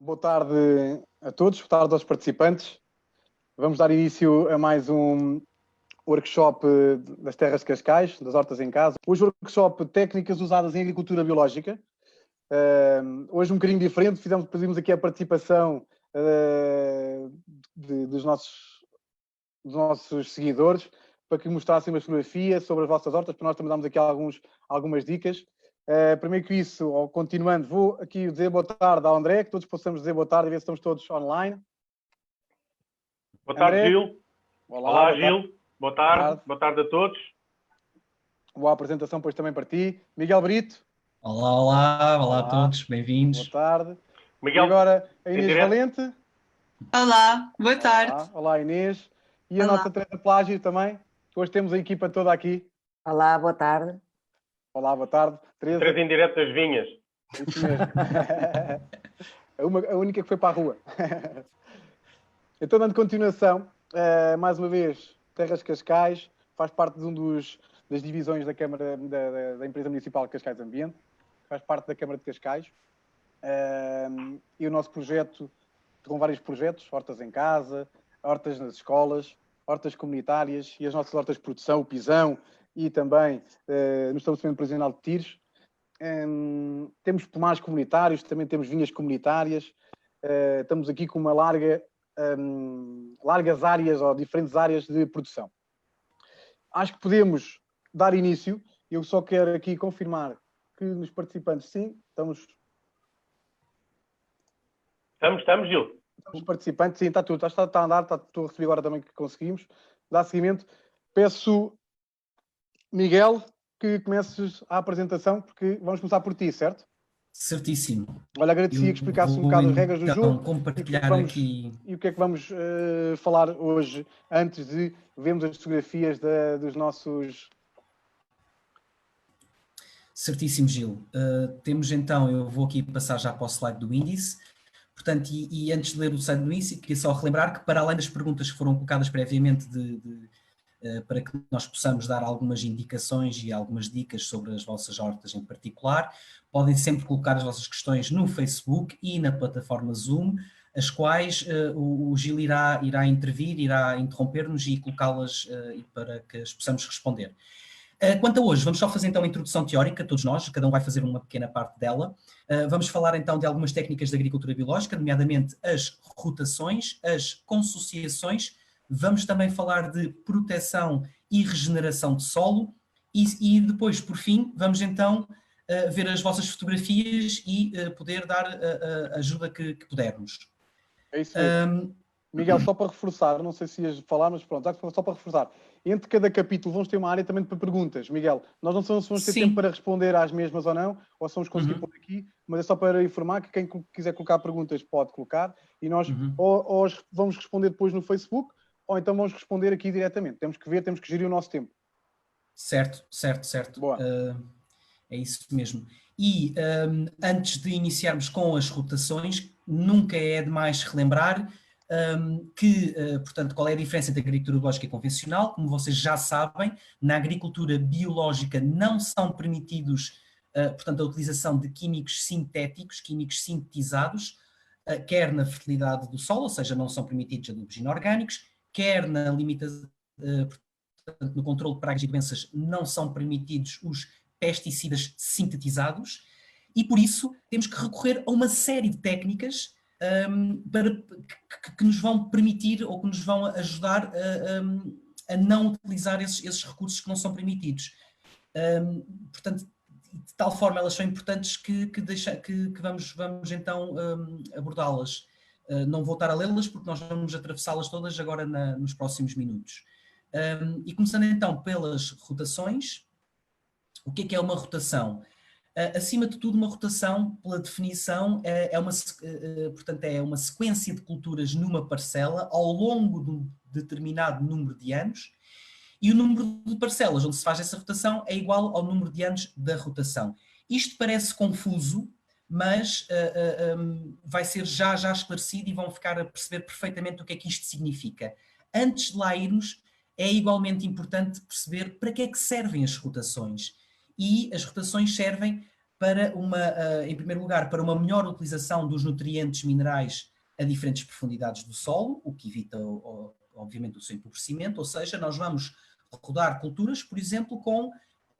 Boa tarde a todos, boa tarde aos participantes. Vamos dar início a mais um workshop das terras de Cascais, das hortas em casa. Hoje o workshop Técnicas usadas em agricultura biológica. Hoje um bocadinho diferente, pedimos aqui a participação dos nossos seguidores para que mostrassem uma fotografia sobre as vossas hortas, para nós também darmos aqui algumas dicas. Primeiro que isso, continuando, vou aqui dizer boa tarde ao André, que todos possamos dizer boa tarde e ver se estamos todos online. Boa tarde, André. Gil. Olá, Gil. Boa tarde. Boa tarde a todos. Boa apresentação, pois, também para ti. Miguel Brito. Olá a todos, bem-vindos. Boa tarde. Miguel, e agora a Inês Valente. Olá, boa tarde. Olá, Inês. E a Olá. nossa Teresa Plágio também. Hoje temos a equipa toda aqui. Olá, boa tarde. Olá, boa tarde. Teresa. Três em direto das vinhas. Isso mesmo. a única que foi para a rua. Então, dando continuação, mais uma vez, Terras de Cascais, faz parte de das divisões da Câmara da Empresa Municipal de Cascais Ambiente, faz parte da Câmara de Cascais. E o nosso projeto, com vários projetos, hortas em casa, hortas nas escolas, hortas comunitárias e as nossas hortas de produção, o Pisão e também no estabelecimento provisional de Tires. Temos pomares comunitários, também temos vinhas comunitárias. Estamos aqui com uma largas áreas ou diferentes áreas de produção. Acho que podemos dar início. Eu só quero aqui confirmar que nos participantes, sim, estamos, Gil. Os participantes, sim, está tudo, está a andar, estou a receber agora também que conseguimos dar seguimento. Peço, Miguel, que comeces a apresentação, porque vamos começar por ti, certo? Certíssimo. Olha, agradecia que explicasse um bocado as regras do jogo. Compartilhar aqui. E o que é que vamos falar hoje, antes de vermos as fotografias dos nossos... Certíssimo, Gil. Temos então, eu vou aqui passar já para o slide do índice. Portanto, e antes de ler o slide do índice, queria só relembrar que, para além das perguntas que foram colocadas previamente para que nós possamos dar algumas indicações e algumas dicas sobre as vossas hortas em particular, podem sempre colocar as vossas questões no Facebook e na plataforma Zoom, as quais o Gil irá intervir, irá interromper-nos e colocá-las para que as possamos responder. Quanto a hoje, vamos só fazer então uma introdução teórica, todos nós, cada um vai fazer uma pequena parte dela. Vamos falar então de algumas técnicas de agricultura biológica, nomeadamente as rotações, as consociações. Vamos também falar de proteção e regeneração de solo e depois, por fim, vamos então ver as vossas fotografias e poder dar a ajuda que pudermos. É isso mesmo. Miguel, só para reforçar, não sei se ias falar, mas pronto, só para reforçar. Entre cada capítulo vamos ter uma área também para perguntas. Miguel, nós não vamos ter tempo para responder às mesmas ou não, ou se vamos conseguir pôr aqui, mas é só para informar que quem quiser colocar perguntas pode colocar e nós ou vamos responder depois no Facebook, ou então vamos responder aqui diretamente. Temos que ver, temos que gerir o nosso tempo. Certo. Boa. É isso mesmo. E antes de iniciarmos com as rotações, nunca é demais relembrar portanto, qual é a diferença entre a agricultura biológica e convencional. Como vocês já sabem, na agricultura biológica não são permitidos, portanto, a utilização de químicos sintéticos, químicos sintetizados, quer na fertilidade do solo, ou seja, não são permitidos adubos inorgânicos, quer na limitação, portanto, no controle de pragas e doenças, não são permitidos os pesticidas sintetizados, e por isso temos que recorrer a uma série de técnicas que nos vão permitir ou que nos vão ajudar a não utilizar esses recursos que não são permitidos. Portanto, de tal forma elas são importantes que vamos então abordá-las. Não vou estar a lê-las porque nós vamos atravessá-las todas agora nos próximos minutos. E começando então pelas rotações. O que é uma rotação? Acima de tudo, uma rotação, pela definição, portanto, é uma sequência de culturas numa parcela ao longo de um determinado número de anos, e o número de parcelas onde se faz essa rotação é igual ao número de anos da rotação. Isto parece confuso, mas vai ser já esclarecido e vão ficar a perceber perfeitamente o que é que isto significa. Antes de lá irmos, é igualmente importante perceber para que é que servem as rotações. E as rotações servem para em primeiro lugar, para uma melhor utilização dos nutrientes minerais a diferentes profundidades do solo, o que evita, obviamente, o seu empobrecimento, ou seja, nós vamos rodar culturas, por exemplo,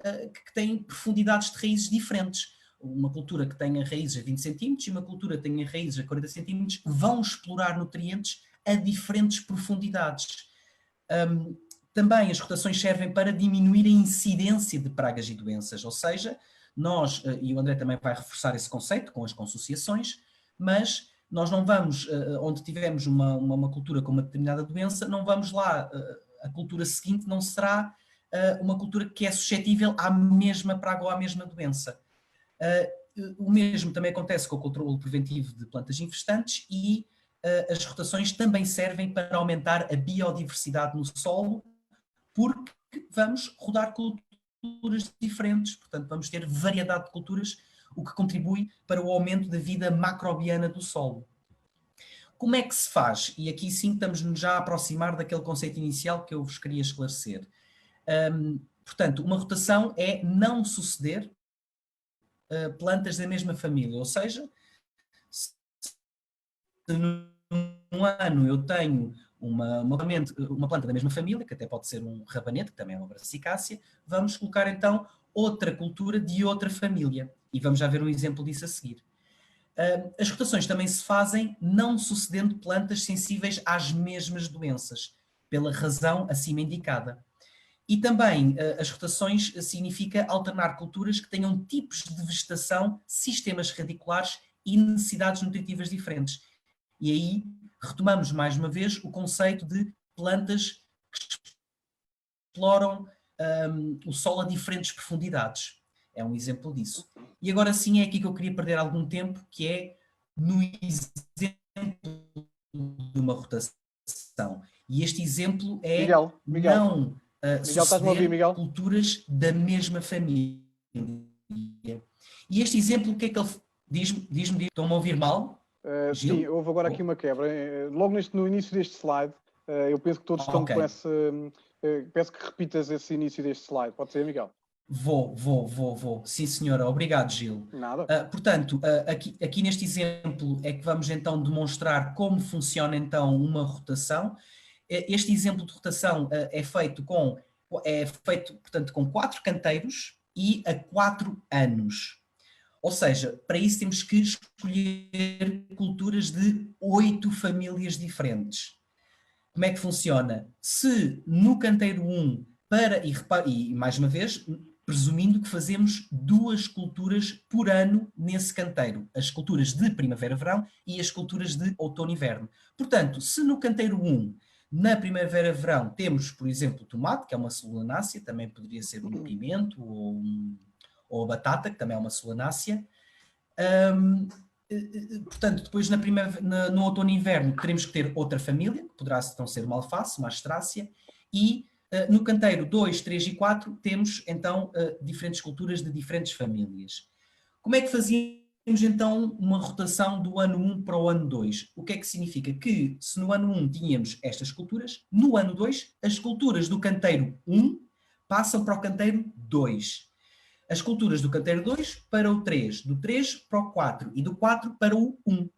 que têm profundidades de raízes diferentes. Uma cultura que tenha raízes a 20 centímetros e uma cultura que tenha raízes a 40 centímetros vão explorar nutrientes a diferentes profundidades. Também as rotações servem para diminuir a incidência de pragas e doenças, ou seja, nós, e o André também vai reforçar esse conceito com as consociações, mas nós não vamos, onde tivemos uma cultura com uma determinada doença, não vamos lá, a cultura seguinte não será uma cultura que é suscetível à mesma praga ou à mesma doença. O mesmo também acontece com o controle preventivo de plantas infestantes e as rotações também servem para aumentar a biodiversidade no solo, porque vamos rodar culturas diferentes, portanto vamos ter variedade de culturas, o que contribui para o aumento da vida macrobiana do solo. Como é que se faz? E aqui sim estamos-nos já a aproximar daquele conceito inicial que eu vos queria esclarecer. Portanto, uma rotação é não suceder plantas da mesma família, ou seja, se num ano eu tenho uma planta da mesma família, que até pode ser um rabanete, que também é uma brassicácea, vamos colocar então outra cultura de outra família. E vamos já ver um exemplo disso a seguir. As rotações também se fazem não sucedendo plantas sensíveis às mesmas doenças, pela razão acima indicada. E também as rotações significa alternar culturas que tenham tipos de vegetação, sistemas radiculares e necessidades nutritivas diferentes. E aí retomamos mais uma vez o conceito de plantas que exploram o solo a diferentes profundidades. É um exemplo disso. E agora sim é aqui que eu queria perder algum tempo, que é no exemplo de uma rotação. E este exemplo é Miguel. não estás-me a ouvir, Miguel? culturas da mesma família. E este exemplo, o que é que ele diz-me, estão-me a ouvir mal? Sim, houve agora aqui uma quebra. Logo no início deste slide, eu penso que todos estão com esse... peço que repitas esse início deste slide. Pode ser, Miguel? Vou. Sim, senhora. Obrigado, Gil. Nada. Portanto, aqui neste exemplo é que vamos então demonstrar como funciona então uma rotação. Este exemplo de rotação é feito, portanto, com 4 canteiros e a 4 anos. Ou seja, para isso temos que escolher culturas de 8 famílias diferentes. Como é que funciona? Se no canteiro 1, e mais uma vez, presumindo que fazemos 2 culturas por ano nesse canteiro, as culturas de primavera-verão e as culturas de outono-inverno. Portanto, se no canteiro 1, na primavera-verão, temos, por exemplo, o tomate, que é uma solanácea, também poderia ser um pimento ou a batata, que também é uma solanácea. Portanto, depois no outono e inverno teremos que ter outra família, que poderá então ser uma alface, uma astrácea, e no canteiro 2, 3 e 4 temos então diferentes culturas de diferentes famílias. Como é que fazíamos então uma rotação do ano 1 para o ano 2? O que é que significa? Que se no ano 1 tínhamos estas culturas, no ano 2 as culturas do canteiro 1 passam para o canteiro 2. As culturas do canteiro 2 para o 3, do 3 para o 4 e do 4 para o 1.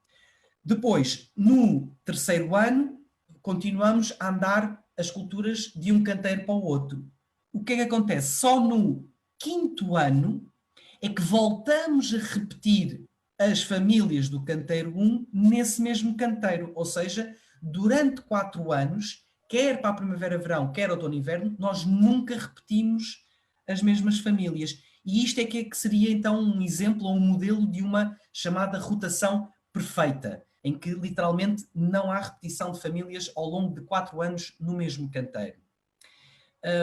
Depois, no terceiro ano, continuamos a andar as culturas de um canteiro para o outro. O que é que acontece? Só no 5º ano é que voltamos a repetir as famílias do canteiro 1 nesse mesmo canteiro. Ou seja, durante 4 anos, quer para a primavera-verão, quer outono-inverno, nós nunca repetimos as mesmas famílias. E isto é que seria então um exemplo ou um modelo de uma chamada rotação perfeita, em que literalmente não há repetição de famílias ao longo de 4 anos no mesmo canteiro.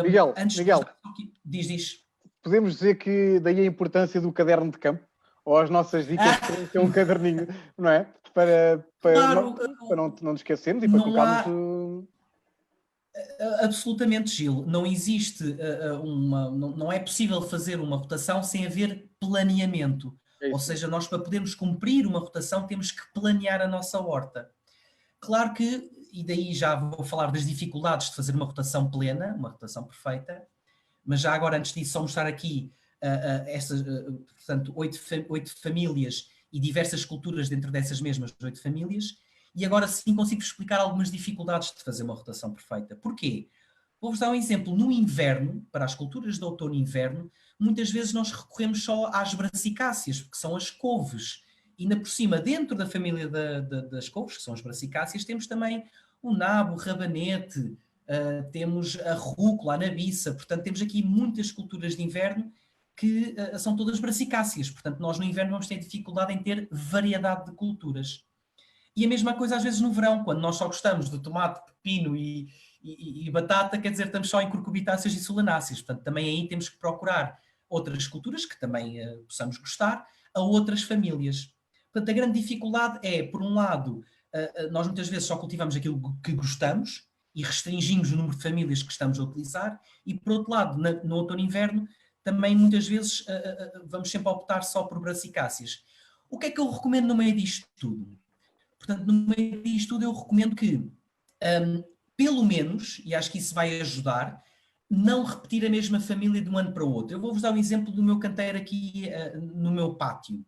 Miguel, diz. Podemos dizer que daí a importância do caderno de campo? Ou as nossas dicas para ter um caderninho, não é? Para não nos esquecermos e para colocarmos... Absolutamente, Gil. Não existe não é possível fazer uma rotação sem haver planeamento. Ou seja, nós para podermos cumprir uma rotação temos que planear a nossa horta. Claro que, e daí já vou falar das dificuldades de fazer uma rotação plena, uma rotação perfeita, mas já agora antes disso só mostrar aqui portanto, oito famílias e diversas culturas dentro dessas mesmas 8 famílias, e agora sim consigo explicar algumas dificuldades de fazer uma rotação perfeita. Porquê? Vou-vos dar um exemplo. No inverno, para as culturas de outono e inverno, muitas vezes nós recorremos só às brassicáceas, que são as couves. E ainda por cima, dentro da família das couves, que são as brassicáceas, temos também o nabo, o rabanete, temos a rúcula, a nabiça. Portanto, temos aqui muitas culturas de inverno que são todas brassicáceas. Portanto, nós no inverno vamos ter dificuldade em ter variedade de culturas. E a mesma coisa às vezes no verão, quando nós só gostamos de tomate, pepino e batata, quer dizer, estamos só em curcubitáceas e solanáceas. Portanto, também aí temos que procurar outras culturas que também possamos gostar, a outras famílias. Portanto, a grande dificuldade é, por um lado, nós muitas vezes só cultivamos aquilo que gostamos e restringimos o número de famílias que estamos a utilizar, e por outro lado, no outono e inverno, também muitas vezes vamos sempre optar só por brassicáceas. O que é que eu recomendo no meio disto tudo? Portanto, no meio disto tudo eu recomendo que, pelo menos, e acho que isso vai ajudar, não repetir a mesma família de um ano para o outro. Eu vou-vos dar um exemplo do meu canteiro aqui no meu pátio.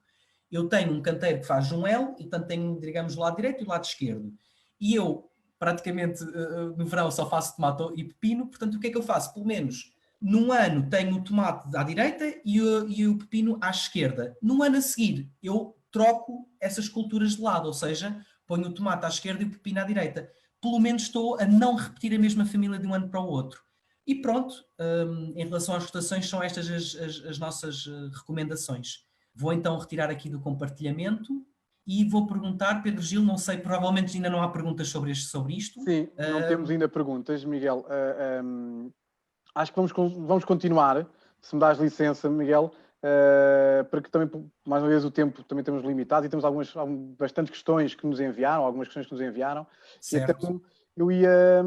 Eu tenho um canteiro que faz um L, e portanto tenho, digamos, o lado direito e o lado esquerdo. E eu, praticamente, no verão só faço tomate e pepino, portanto o que é que eu faço? Pelo menos, num ano tenho o tomate à direita e o pepino à esquerda. No ano a seguir, eu troco essas culturas de lado, ou seja, ponho o tomate à esquerda e o pepino à direita. Pelo menos estou a não repetir a mesma família de um ano para o outro. E pronto, em relação às rotações, são estas as nossas recomendações. Vou então retirar aqui do compartilhamento e vou perguntar, Pedro Gil, não sei, provavelmente ainda não há perguntas sobre isto. Sim, não temos ainda perguntas, Miguel. Acho que vamos continuar, se me dás licença, Miguel, porque também, mais uma vez, o tempo também temos limitado e temos bastantes questões que nos enviaram, algumas questões que nos enviaram. Certo. E então eu ia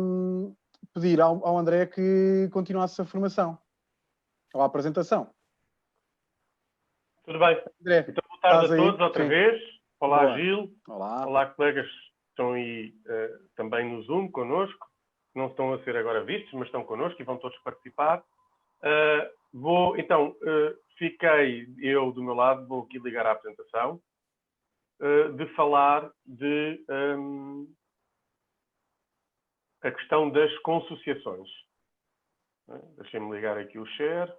pedir ao André que continuasse a formação, ou a apresentação. Tudo bem. André, então, boa tarde a todos aí? outra Sim. vez. Olá, Boa. Gil. Olá. Olá, colegas que estão aí também no Zoom connosco. Não estão a ser agora vistos, mas estão connosco e vão todos participar. Fiquei eu do meu lado, vou aqui ligar à apresentação, de falar de a questão das consociações. Deixem-me ligar aqui o share.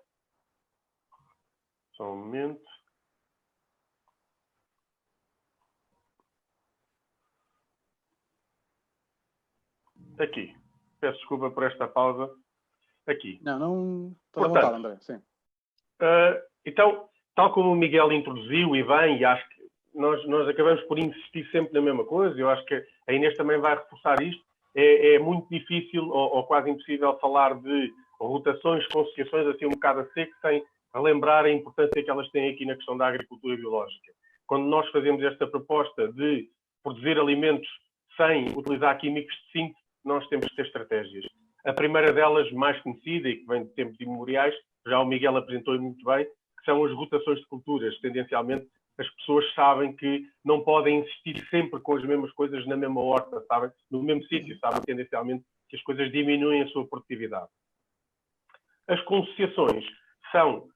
Só um momento. Aqui. Peço desculpa por esta pausa. Aqui. Não. Estou à vontade, André. Sim. Então, tal como o Miguel introduziu e bem, e acho que nós acabamos por insistir sempre na mesma coisa, eu acho que a Inês também vai reforçar isto, é muito difícil ou quase impossível falar de rotações, consociações assim um bocado a seco, sem relembrar a importância que elas têm aqui na questão da agricultura biológica. Quando nós fazemos esta proposta de produzir alimentos sem utilizar químicos de síntese, nós temos que ter estratégias. A primeira delas, mais conhecida e que vem de tempos imemoriais, já o Miguel apresentou muito bem, que são as rotações de culturas. Tendencialmente, as pessoas sabem que não podem insistir sempre com as mesmas coisas na mesma horta, sabem? No mesmo sítio, sabem tendencialmente que as coisas diminuem a sua produtividade. As consociações são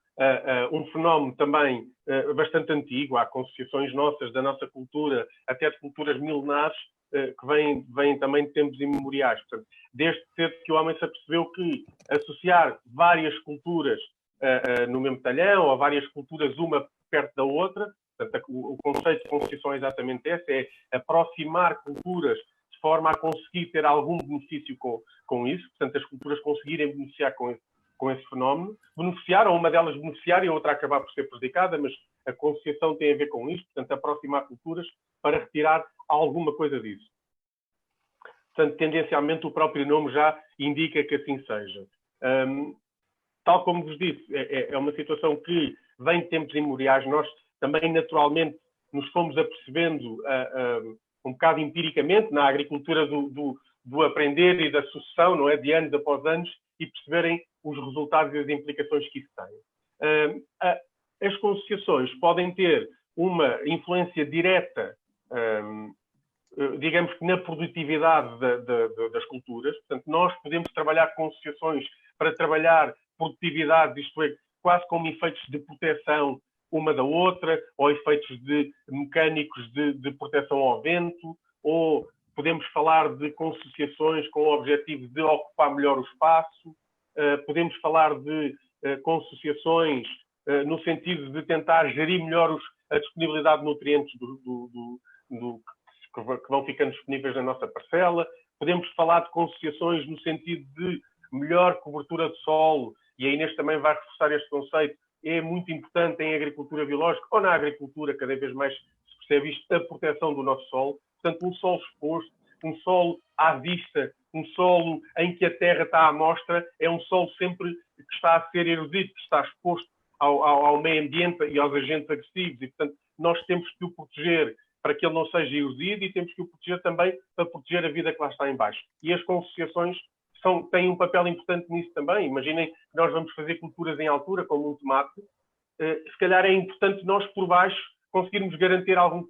um fenómeno também bastante antigo. Há consociações nossas, da nossa cultura, até de culturas milenares, que vêm também de tempos imemoriais. Portanto, desde cedo que o homem se apercebeu que associar várias culturas no mesmo talhão, ou várias culturas uma perto da outra, portanto, o conceito de consociação é exatamente esse, é aproximar culturas de forma a conseguir ter algum benefício com isso, portanto, as culturas conseguirem beneficiar com esse fenómeno, beneficiar, ou uma delas beneficiar e a outra acabar por ser prejudicada, mas a consociação tem a ver com isto, portanto, aproximar culturas para retirar alguma coisa disso. Portanto, tendencialmente, o próprio nome já indica que assim seja. Tal como vos disse, é uma situação que vem de tempos imemoriais. Nós também, naturalmente, nos fomos apercebendo um bocado empiricamente na agricultura do aprender e da sucessão, não é? De anos após anos, e perceberem os resultados e as implicações que isso tem. As consociações podem ter uma influência direta, digamos que na produtividade das culturas. Portanto, nós podemos trabalhar com associações para trabalhar produtividade, isto é, quase como efeitos de proteção uma da outra, ou efeitos mecânicos de proteção ao vento, ou podemos falar de consociações com o objetivo de ocupar melhor o espaço, podemos falar de consociações no sentido de tentar gerir melhor a disponibilidade de nutrientes que vão ficando disponíveis na nossa parcela, podemos falar de consociações no sentido de melhor cobertura de solo, e a Inês também vai reforçar este conceito, é muito importante em agricultura biológica ou na agricultura, cada vez mais se percebe isto, a proteção do nosso solo. Portanto, um solo exposto, um solo à vista, um solo em que a terra está à mostra, é um solo sempre que está a ser erodido, que está exposto ao meio ambiente e aos agentes agressivos. E, portanto, nós temos que o proteger para que ele não seja erodido e temos que o proteger também para proteger a vida que lá está em baixo. E as consociações têm um papel importante nisso também. Imaginem que nós vamos fazer culturas em altura, como um tomate. Se calhar é importante nós, por baixo, conseguirmos garantir algum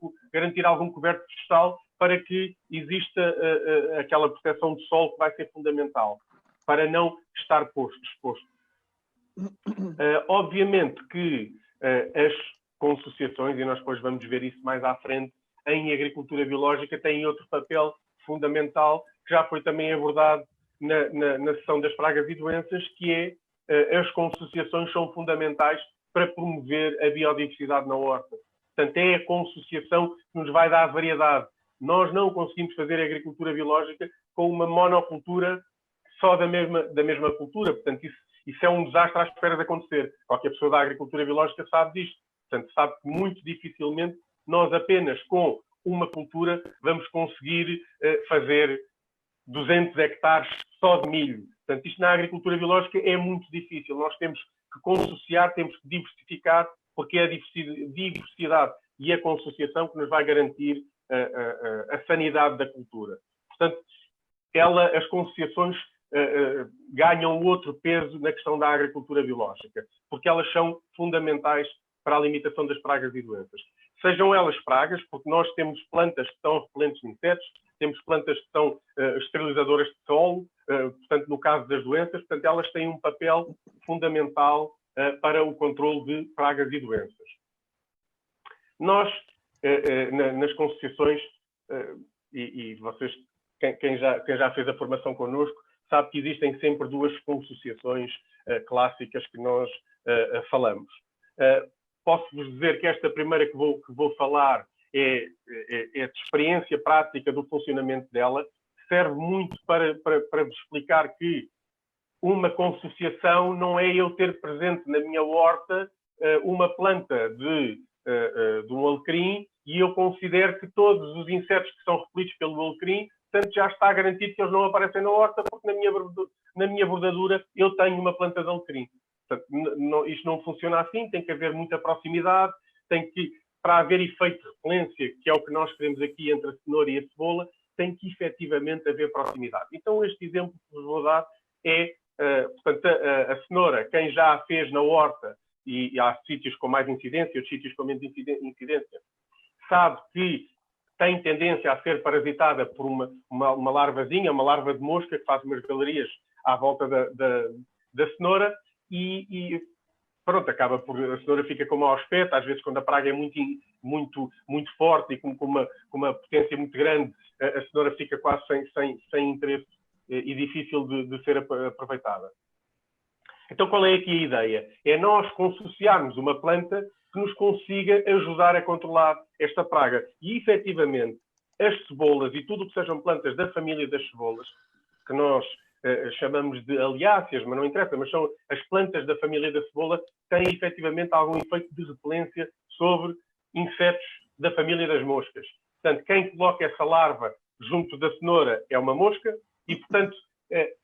coberto vegetal para que exista aquela proteção do solo que vai ser fundamental, para não estar exposto. Obviamente que as consociações, e nós depois vamos ver isso mais à frente, em agricultura biológica têm outro papel fundamental, que já foi também abordado na sessão das pragas e doenças, que é as consociações são fundamentais para promover a biodiversidade na horta. Portanto, é a consociação que nos vai dar variedade. Nós não conseguimos fazer agricultura biológica com uma monocultura só da mesma cultura. Portanto, isso é um desastre à espera de acontecer. Qualquer pessoa da agricultura biológica sabe disto. Portanto, sabe que muito dificilmente nós apenas com uma cultura vamos conseguir fazer 200 hectares só de milho. Portanto, isto na agricultura biológica é muito difícil. Nós temos que consociar, temos que diversificar, porque é a diversidade e a consociação que nos vai garantir a sanidade da cultura. Portanto, as consociações ganham outro peso na questão da agricultura biológica, porque elas são fundamentais para a limitação das pragas e doenças. Sejam elas pragas, porque nós temos plantas que estão repelentes de insetos, temos plantas que são esterilizadoras de solo, portanto, no caso das doenças, portanto, elas têm um papel fundamental para o controle de pragas e doenças. Nós, nas consociações, e vocês, quem já fez a formação connosco, sabe que existem sempre duas consociações clássicas que nós falamos. Posso-vos dizer que esta primeira que vou falar é de experiência prática do funcionamento dela, serve muito para vos explicar que uma consociação não é eu ter presente na minha horta uma planta de um alecrim e eu considero que todos os insetos que são repelidos pelo alecrim, portanto, já está garantido que eles não aparecem na horta, porque na minha bordadura eu tenho uma planta de alecrim. Portanto, isto não funciona assim, tem que haver muita proximidade, para haver efeito de repelência, que é o que nós queremos aqui entre a cenoura e a cebola, tem que efetivamente haver proximidade. Então, este exemplo que vos vou dar é, portanto, a cenoura, quem já a fez na horta, e há sítios com mais incidência, outros sítios com menos incidência, sabe que tem tendência a ser parasitada por uma larvazinha, uma larva de mosca que faz umas galerias à volta da cenoura e pronto, acaba por a cenoura fica com mau aspecto, às vezes quando a praga é muito forte e com uma potência muito grande, a cenoura fica quase sem interesse e difícil de ser aproveitada. Então qual é aqui a ideia? É nós consociarmos uma planta que nos consiga ajudar a controlar esta praga. E, efetivamente, as cebolas e tudo o que sejam plantas da família das cebolas, que nós chamamos de aliáceas, mas não interessa, mas são as plantas da família da cebola, têm, efetivamente, algum efeito de repelência sobre insetos da família das moscas. Portanto, quem coloca essa larva junto da cenoura é uma mosca e, portanto,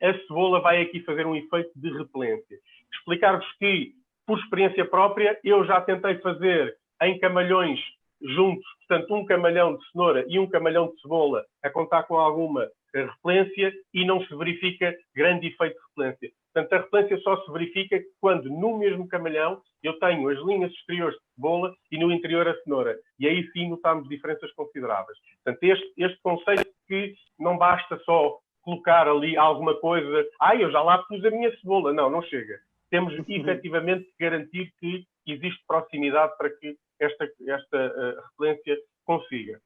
a cebola vai aqui fazer um efeito de repelência. Explicar-vos que, por experiência própria, eu já tentei fazer em camalhões juntos, portanto, um camalhão de cenoura e um camalhão de cebola a contar com alguma repelência e não se verifica grande efeito de repelência. Portanto, a repelência só se verifica quando no mesmo camalhão eu tenho as linhas exteriores de cebola e no interior a cenoura. E aí sim notamos diferenças consideráveis. Portanto, este conceito que não basta só colocar ali alguma coisa, eu já lá pus a minha cebola. Não chega. temos efetivamente que garantir que existe proximidade para que esta repelência consiga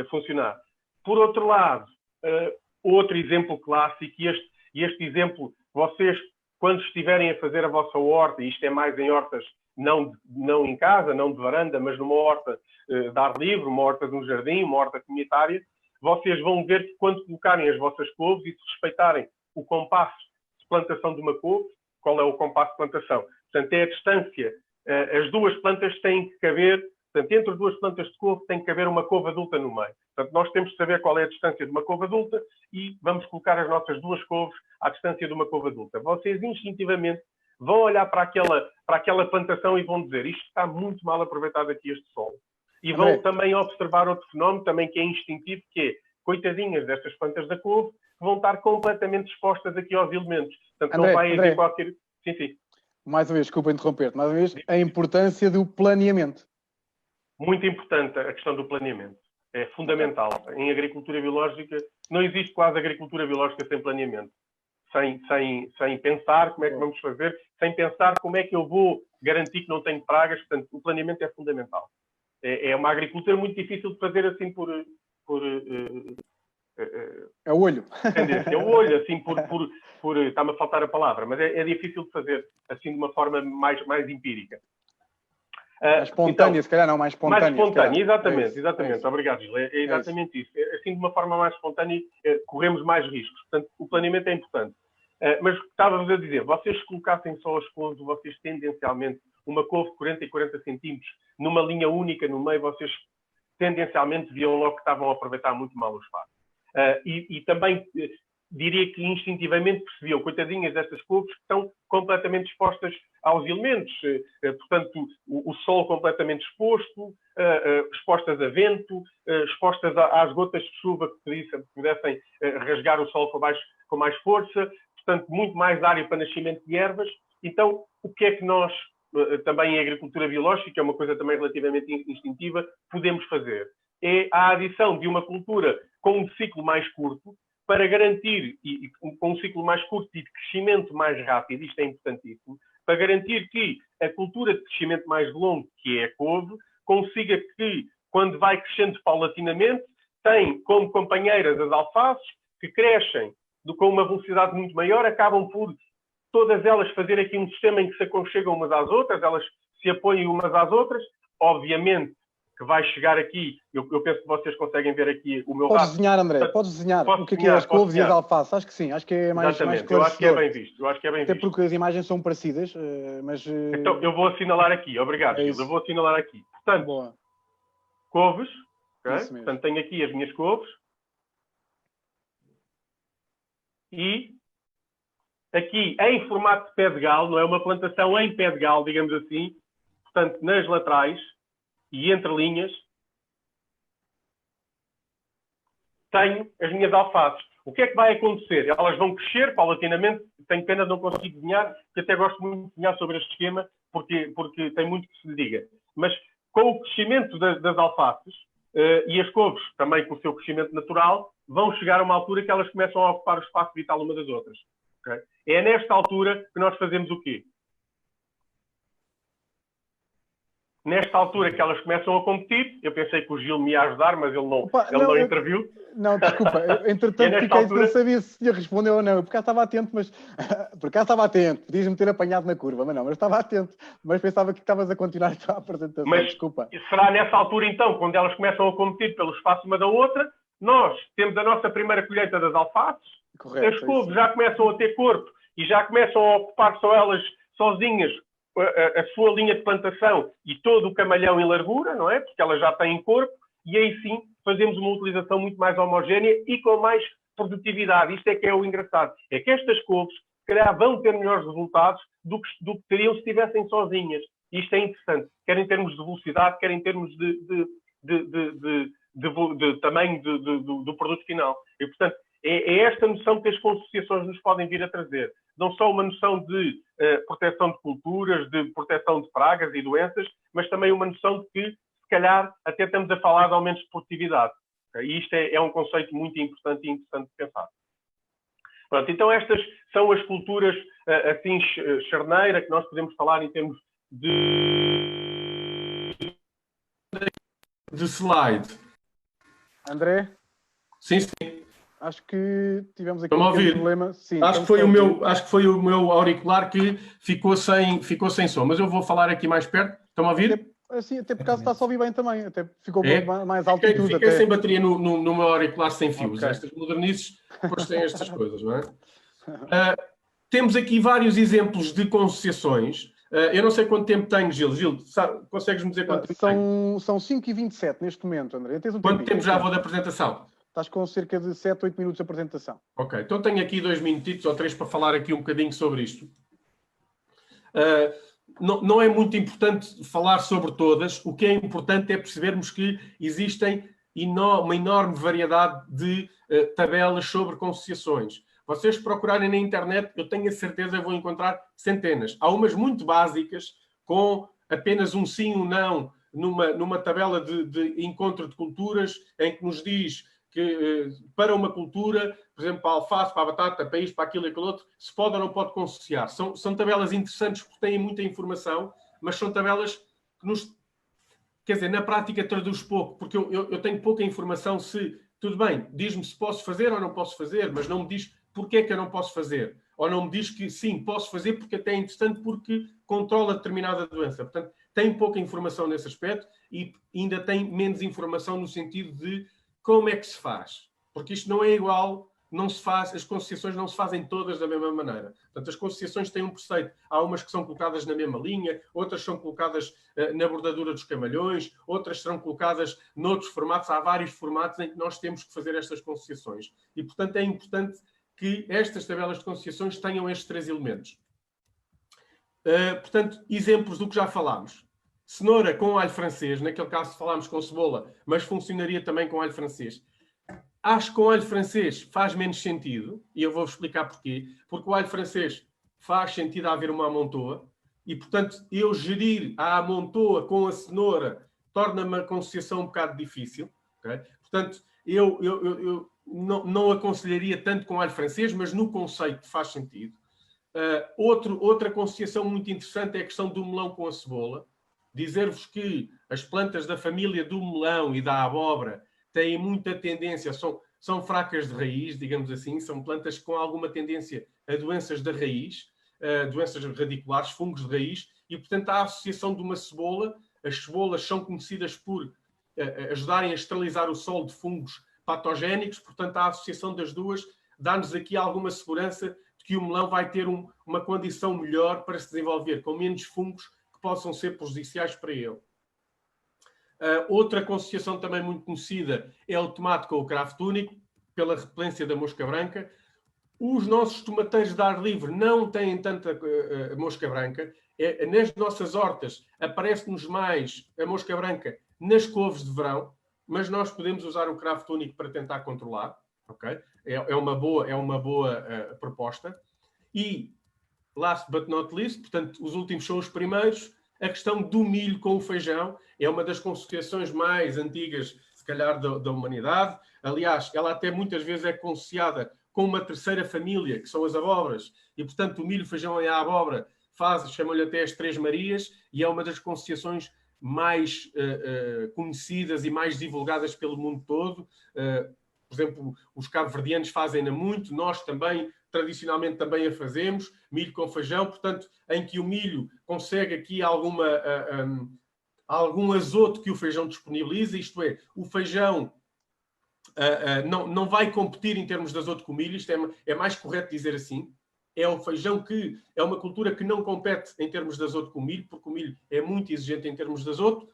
funcionar. Por outro lado, outro exemplo clássico, e este exemplo, vocês, quando estiverem a fazer a vossa horta, e isto é mais em hortas, não em casa, não de varanda, mas numa horta de ar livre, uma horta de um jardim, uma horta comunitária, vocês vão ver que quando colocarem as vossas couves e se respeitarem o compasso de plantação de uma couve, qual é o compasso de plantação? Portanto, é a distância. As duas plantas têm que caber, portanto, entre as duas plantas de couve tem que haver uma couve adulta no meio. Portanto, nós temos de saber qual é a distância de uma couve adulta e vamos colocar as nossas duas couves à distância de uma couve adulta. Vocês instintivamente vão olhar para aquela plantação e vão dizer isto está muito mal aproveitado aqui este solo. E vão também observar outro fenómeno também que é instintivo, que é, coitadinhas destas plantas da couve, que vão estar completamente expostas aqui aos elementos. Portanto, não vai haver qualquer... Sim. Mais uma vez, desculpa interromper-te, mais uma vez, a importância do planeamento. Muito importante a questão do planeamento. É fundamental. Em agricultura biológica, não existe quase agricultura biológica sem planeamento. Sem pensar como é que vamos fazer, sem pensar como é que eu vou garantir que não tenho pragas. Portanto, o planeamento é fundamental. É uma agricultura muito difícil de fazer assim por é o olho. É o olho, assim, está-me a faltar a palavra, mas é difícil de fazer assim de uma forma mais empírica. Mais espontânea, então, se calhar não, mais espontânea. Mais espontânea, exatamente. Obrigado, Gil. É exatamente isso. Assim, de uma forma mais espontânea, corremos mais riscos. Portanto, o planeamento é importante. Mas estávamos a dizer, vocês se colocassem só as couves, vocês tendencialmente, uma couve de 40 e 40 centímetros, numa linha única no meio, vocês tendencialmente viam logo que estavam a aproveitar muito mal o espaço. E também diria que instintivamente percebiam, coitadinhas destas couves que estão completamente expostas aos elementos, portanto, o sol completamente exposto, expostas a vento, expostas às gotas de chuva que pudessem rasgar o sol com mais força, portanto, muito mais área para nascimento de ervas. Então, o que é que nós, também em agricultura biológica, é uma coisa também relativamente instintiva, podemos fazer? É a adição de uma cultura com um ciclo mais curto, para garantir, e com um ciclo mais curto e de crescimento mais rápido, isto é importantíssimo, para garantir que a cultura de crescimento mais longo, que é a couve, consiga que, quando vai crescendo paulatinamente, tem como companheiras as alfaces, que crescem com uma velocidade muito maior, acabam por todas elas fazer aqui um sistema em que se aconchegam umas às outras, elas se apoiam umas às outras, obviamente, que vai chegar aqui, eu penso que vocês conseguem ver aqui o meu Podes desenhar, André, podes desenhar o que é as couves e as alfaces. Acho que sim, acho que é mais esclarecedor. Eu acho que é bem visto. Até porque as imagens são parecidas, mas... Então, eu vou assinalar aqui, obrigado, Gil. Eu vou assinalar aqui. Portanto, couves, okay? Portanto, tenho aqui as minhas couves. E aqui, em formato de pé de galo, não é uma plantação em pé de galo, digamos assim, portanto, nas laterais, e entre linhas, tenho as minhas alfaces. O que é que vai acontecer? Elas vão crescer paulatinamente. Tenho pena de não conseguir desenhar, porque até gosto muito de desenhar sobre este esquema, porque tem muito que se lhe diga. Mas com o crescimento das alfaces, e as couves, também com o seu crescimento natural, vão chegar a uma altura que elas começam a ocupar o espaço vital uma das outras. Okay? É nesta altura que nós fazemos o quê? Nesta altura que elas começam a competir, eu pensei que o Gil me ia ajudar, mas ele não interviu. Não, desculpa, entretanto fiquei altura... não sabia se ia responder ou não. Eu por acaso estava atento, mas podias-me ter apanhado na curva, mas estava atento. Mas pensava que estavas a continuar a tua apresentação, desculpa. Será nessa altura então, quando elas começam a competir pelo espaço uma da outra, nós temos a nossa primeira colheita das alfaces, correto, as couves já começam a ter corpo e já começam a ocupar só elas sozinhas a sua linha de plantação e todo o camalhão em largura, não é? Porque elas já têm corpo, e aí sim fazemos uma utilização muito mais homogénea e com mais produtividade. Isto é que é o engraçado. É que estas couves, se calhar, vão ter melhores resultados do que teriam se estivessem sozinhas. Isto é interessante, quer em termos de velocidade, quer em termos de tamanho do produto final. E, portanto, é esta noção que as associações nos podem vir a trazer. Não só uma noção de proteção de culturas, de proteção de pragas e doenças, mas também uma noção de que, se calhar, até estamos a falar de aumentos de produtividade. E isto é um conceito muito importante e interessante de pensar. Pronto, então estas são as culturas assim charneira que nós podemos falar em termos de slide. André? Sim. Acho que tivemos aqui um pequeno problema. Sim, acho que foi o meu auricular que ficou sem som, mas eu vou falar aqui mais perto. Estão a ouvir? Até por acaso está a ouvir bem também, até ficou mais altitude. Fiquei sem bateria no meu auricular sem fios. Okay. Estas modernices depois têm estas coisas, não é? Temos aqui vários exemplos de concessiões. Eu não sei quanto tempo tenho, Gil. Gil, consegues-me dizer quanto tempo tenho? São 5h27 neste momento, André. Quanto tempo já vou da apresentação? Estás com cerca de 7, 8 minutos de apresentação. Ok, então tenho aqui 2 minutitos ou 3 para falar aqui um bocadinho sobre isto. Não é muito importante falar sobre todas. O que é importante é percebermos que existem uma enorme variedade de tabelas sobre concessiões. Vocês procurarem na internet, eu tenho a certeza que vão encontrar centenas. Há umas muito básicas, com apenas um sim ou um não, numa tabela de encontro de culturas, em que nos diz que para uma cultura, por exemplo, para a alface, para a batata, para isto, para aquilo e aquilo outro, se pode ou não pode concessiar. São tabelas interessantes porque têm muita informação, mas são tabelas que nos... Quer dizer, na prática traduz pouco, porque eu tenho pouca informação se... Tudo bem, diz-me se posso fazer ou não posso fazer, mas não me diz porque é que eu não posso fazer. Ou não me diz que sim, posso fazer porque até é interessante porque controla determinada doença. Portanto, tem pouca informação nesse aspecto e ainda tem menos informação no sentido de como é que se faz. Porque isto não é igual, não se faz, as concessiões não se fazem todas da mesma maneira. Portanto, as concessiões têm um preceito. Há umas que são colocadas na mesma linha, outras são colocadas na bordadura dos camalhões, outras serão colocadas noutros formatos. Há vários formatos em que nós temos que fazer estas concessiões. E, portanto, é importante que estas tabelas de concessiões tenham estes 3 elementos. Portanto, exemplos do que já falámos. Cenoura com alho francês, naquele caso falámos com cebola, mas funcionaria também com alho francês. Acho que com alho francês faz menos sentido, e eu vou-vos explicar porquê. Porque o alho francês faz sentido haver uma amontoa, e, portanto, eu gerir a amontoa com a cenoura torna-me a concessiação um bocado difícil. Okay? Portanto, eu não aconselharia tanto com alho francês, mas no conceito faz sentido. Outra concessiação muito interessante é a questão do melão com a cebola. Dizer-vos que as plantas da família do melão e da abóbora têm muita tendência, são fracas de raiz, digamos assim, são plantas com alguma tendência a doenças da raiz, doenças radiculares, fungos de raiz, e, portanto, há a associação de uma cebola. As cebolas são conhecidas por ajudarem a esterilizar o solo de fungos patogénicos, portanto, a associação das duas dá-nos aqui alguma segurança de que o melão vai ter uma condição melhor para se desenvolver, com menos fungos que possam ser prejudiciais para ele. Outra concessiação também muito conhecida é o tomate com o cravo túnico, pela repelência da mosca branca. Os nossos tomateiros de ar livre não têm tanta mosca branca. Nas nossas hortas aparece-nos mais a mosca branca nas couves de verão, mas nós podemos usar o cravo túnico para tentar controlar. Okay? É uma boa proposta. E, last but not least, portanto, os últimos são os primeiros, a questão do milho com o feijão é uma das concessiações mais antigas, se calhar, da humanidade. Aliás, ela até muitas vezes é concessiada com uma terceira família, que são as abóboras. E, portanto, o milho, o feijão e a abóbora chamam-lhe até as Três Marias, e é uma das concessiações mais conhecidas e mais divulgadas pelo mundo todo. Por exemplo, os cabo-verdianos fazem-na muito, nós também, tradicionalmente, também a fazemos, milho com feijão, portanto, em que o milho consegue aqui algum azoto que o feijão disponibiliza, isto é, o feijão não vai competir em termos de azoto com o milho, isto é mais correto dizer assim. É o feijão que é uma cultura que não compete em termos de azoto com o milho, porque o milho é muito exigente em termos de azoto.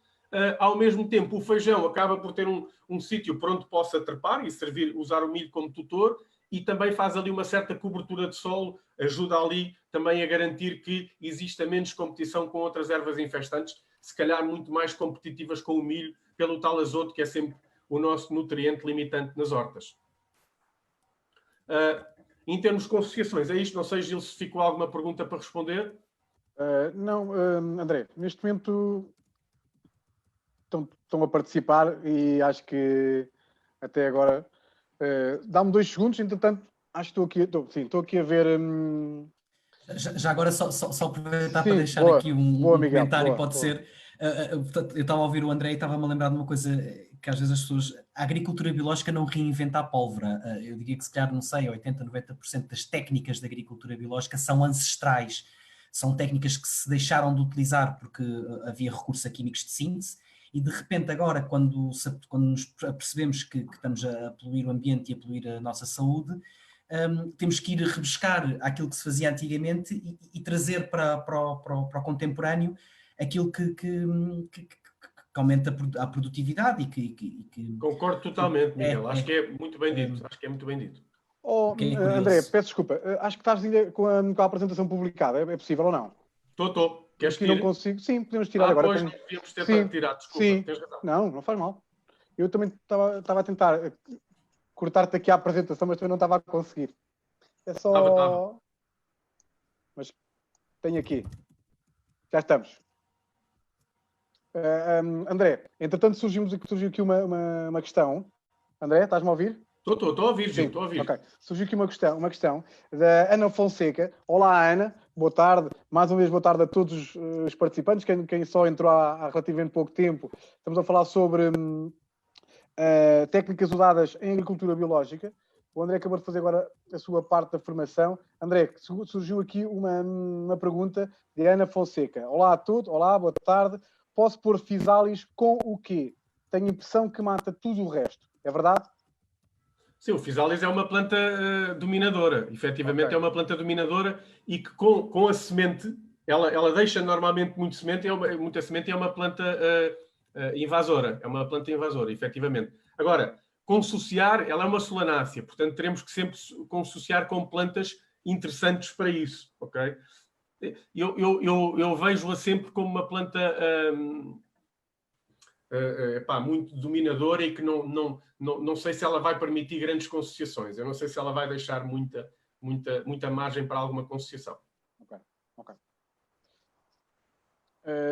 Ao mesmo tempo, o feijão acaba por ter um sítio por onde possa trepar e usar o milho como tutor, e também faz ali uma certa cobertura de solo, ajuda ali também a garantir que exista menos competição com outras ervas infestantes, se calhar muito mais competitivas com o milho, pelo tal azoto que é sempre o nosso nutriente limitante nas hortas. Em termos de concessiações, é isto? Não sei, Gil, se ficou alguma pergunta para responder? Não, André, neste momento estão a participar e acho que até agora dá-me 2 segundos, entretanto Acho que estou aqui a ver. Já agora só aproveitar Sim, para deixar boa, aqui um Miguel, comentário, boa, pode boa. ser. Portanto, eu estava a ouvir o André e estava-me a lembrar de uma coisa que às vezes as pessoas. A agricultura biológica não reinventa a pólvora. Eu diria que se calhar, não sei, 80, 90% das técnicas da agricultura biológica são ancestrais. São técnicas que se deixaram de utilizar porque havia recurso a químicos de síntese e de repente agora, quando nos percebemos que estamos a poluir o ambiente e a poluir a nossa saúde, temos que ir rebuscar aquilo que se fazia antigamente e trazer para o contemporâneo aquilo que aumenta a produtividade e que Concordo totalmente, Miguel. Acho que é, é muito bem dito. Acho que é muito bem dito. que é André, curioso. peço desculpa. Acho que estás ainda com a apresentação publicada. É possível ou não? Estou. Queres Aqui não tirar? consigo. Sim, podemos tirar agora. Pois, não devíamos ter Sim, tirado. Desculpa, sim. tens razão. Não faz mal. Eu também estava a tentar cortar-te aqui a apresentação, mas também não estava a conseguir. É só. Estava. Mas tenho aqui. Já estamos. André, entretanto surgiu aqui uma questão. André, estás-me a ouvir? Estou a ouvir, Gil, Sim, estou a ouvir. ok. Surgiu aqui uma questão da Ana Fonseca. Olá, Ana. Boa tarde. Mais uma vez, boa tarde a todos os participantes. Quem só entrou há relativamente pouco tempo. Estamos a falar sobre técnicas usadas em agricultura biológica. O André acabou de fazer agora a sua parte da formação. André, surgiu aqui uma pergunta de Ana Fonseca. Olá a todos. Olá, boa tarde. Posso pôr Physalis com o quê? Tenho a impressão que mata tudo o resto. É verdade? Sim, o Physalis é uma planta dominadora. Efetivamente Ok. é uma planta dominadora e que com a semente, ela deixa normalmente muita semente e é uma planta invasora. É uma planta invasora, efetivamente. Agora, consociar, ela é uma solanácea, portanto teremos que sempre consociar com plantas interessantes para isso, ok? Eu vejo-a sempre como uma planta muito dominadora e que não sei se ela vai permitir grandes concessiações. Eu não sei se ela vai deixar muita margem para alguma concessiação. Ok.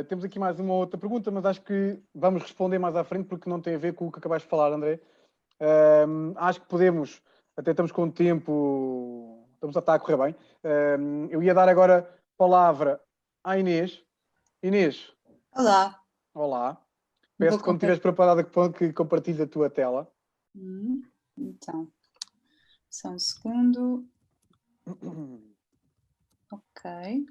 Temos aqui mais uma outra pergunta, mas acho que vamos responder mais à frente porque não tem a ver com o que acabaste de falar, André. Acho que podemos, até estamos com o tempo, está a correr bem. Eu ia dar agora palavra à Inês. Inês. Olá. Olá. Peço que quando estiveres preparada que compartilhes a tua tela. Então, só um segundo. Ok.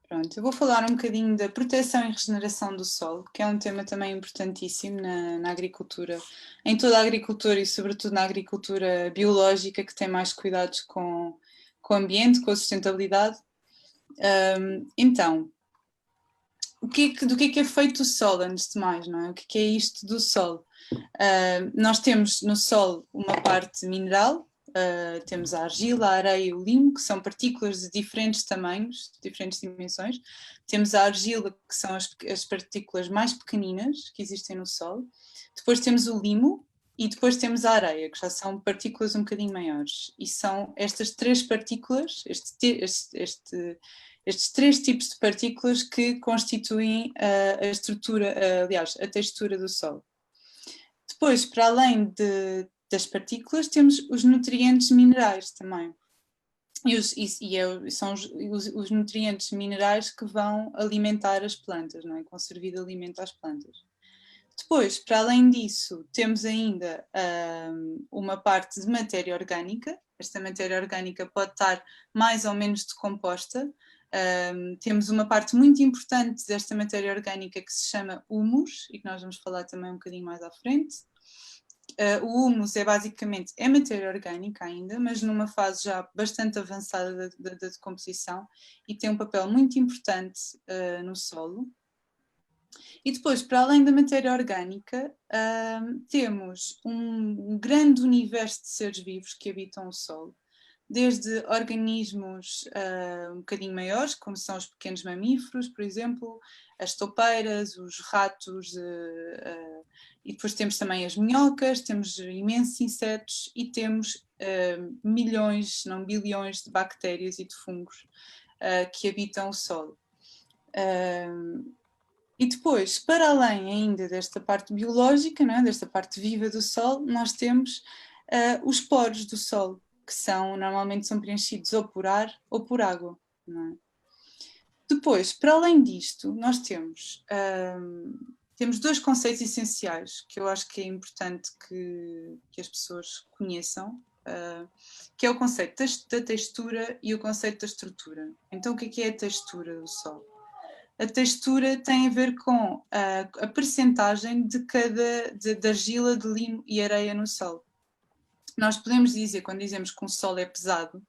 Pronto, eu vou falar um bocadinho da proteção e regeneração do solo, que é um tema também importantíssimo na agricultura, em toda a agricultura e sobretudo na agricultura biológica, que tem mais cuidados com o ambiente, com a sustentabilidade. Então, do que é feito o solo, antes de mais, não é? O que é isto do solo? Nós temos no solo uma parte mineral, temos a argila, a areia e o limo, que são partículas de diferentes tamanhos, de diferentes dimensões. Temos a argila, que são as partículas mais pequeninas que existem no solo. Depois temos o limo e depois temos a areia, que já são partículas um bocadinho maiores. E são estas três partículas, estes três tipos de partículas que constituem a estrutura, aliás, a textura do solo. Depois, para além das partículas, temos os nutrientes minerais também. São os nutrientes minerais que vão alimentar as plantas, não é? Que vão servir de alimento às plantas. Depois, para além disso, temos ainda uma parte de matéria orgânica. Esta matéria orgânica pode estar mais ou menos decomposta. Temos uma parte muito importante desta matéria orgânica que se chama humus, e que nós vamos falar também um bocadinho mais à frente. O humus é basicamente matéria orgânica ainda, mas numa fase já bastante avançada da decomposição e tem um papel muito importante no solo. E depois, para além da matéria orgânica, temos um grande universo de seres vivos que habitam o solo, desde organismos um bocadinho maiores, como são os pequenos mamíferos, por exemplo, as toupeiras, os ratos, e depois temos também as minhocas, temos imensos insetos e temos milhões, se não bilhões, de bactérias e de fungos que habitam o solo. E depois, para além ainda desta parte biológica, não é? Desta parte viva do solo, nós temos os poros do solo. que normalmente são preenchidos ou por ar ou por água, não é? Depois, para além disto, nós temos 2 conceitos essenciais que eu acho que é importante que as pessoas conheçam, que é o conceito da textura e o conceito da estrutura. Então, o que é a textura do Sol? A textura tem a ver com a percentagem de argila, de limo e areia no Sol. Nós podemos dizer, quando dizemos que um solo é pesado,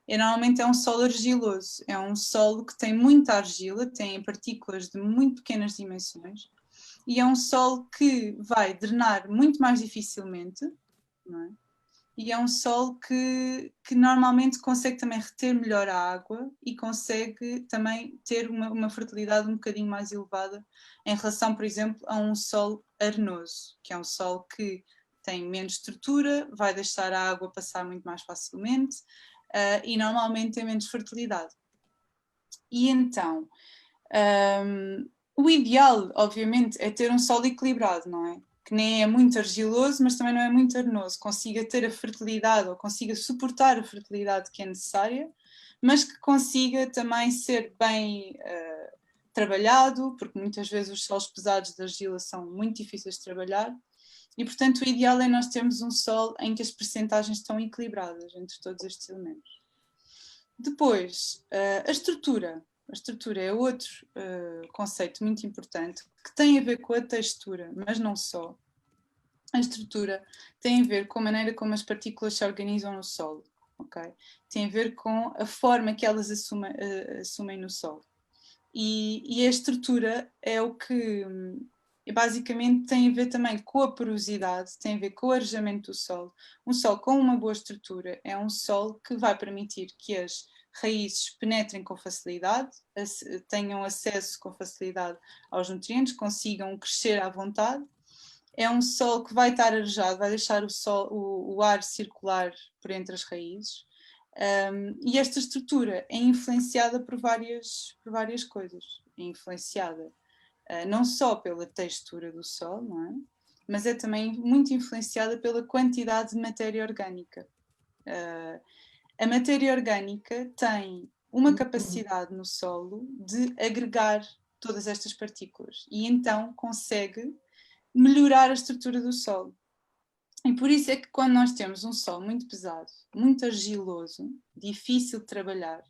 normalmente é um solo argiloso, é um solo que tem muita argila, tem partículas de muito pequenas dimensões, e é um solo que vai drenar muito mais dificilmente, não é? E é um solo que normalmente consegue também reter melhor a água e consegue também ter uma fertilidade um bocadinho mais elevada em relação, por exemplo, a um solo arenoso, que é um solo que tem menos estrutura, vai deixar a água passar muito mais facilmente e normalmente tem menos fertilidade. E então, o ideal, obviamente, é ter um solo equilibrado, não é? Que nem é muito argiloso, mas também não é muito arenoso, consiga ter a fertilidade ou consiga suportar a fertilidade que é necessária, mas que consiga também ser bem trabalhado, porque muitas vezes os solos pesados de argila são muito difíceis de trabalhar, e portanto o ideal é nós termos um solo em que as percentagens estão equilibradas entre todos estes elementos. Depois, a estrutura. A estrutura é outro conceito muito importante que tem a ver com a textura, mas não só. A estrutura tem a ver com a maneira como as partículas se organizam no solo, okay? Tem a ver com a forma que elas assumem no solo. E a estrutura é o que basicamente tem a ver também com a porosidade, tem a ver com o arejamento do solo. Um solo com uma boa estrutura é um solo que vai permitir que as raízes penetrem com facilidade, tenham acesso com facilidade aos nutrientes, consigam crescer à vontade. É um solo que vai estar arejado, vai deixar o ar circular por entre as raízes. E esta estrutura é influenciada por várias coisas. É influenciada não só pela textura do solo, não é? Mas é também muito influenciada pela quantidade de matéria orgânica. A matéria orgânica tem uma capacidade no solo de agregar todas estas partículas e então consegue melhorar a estrutura do solo. E por isso é que quando nós temos um solo muito pesado, muito argiloso, difícil de trabalhar,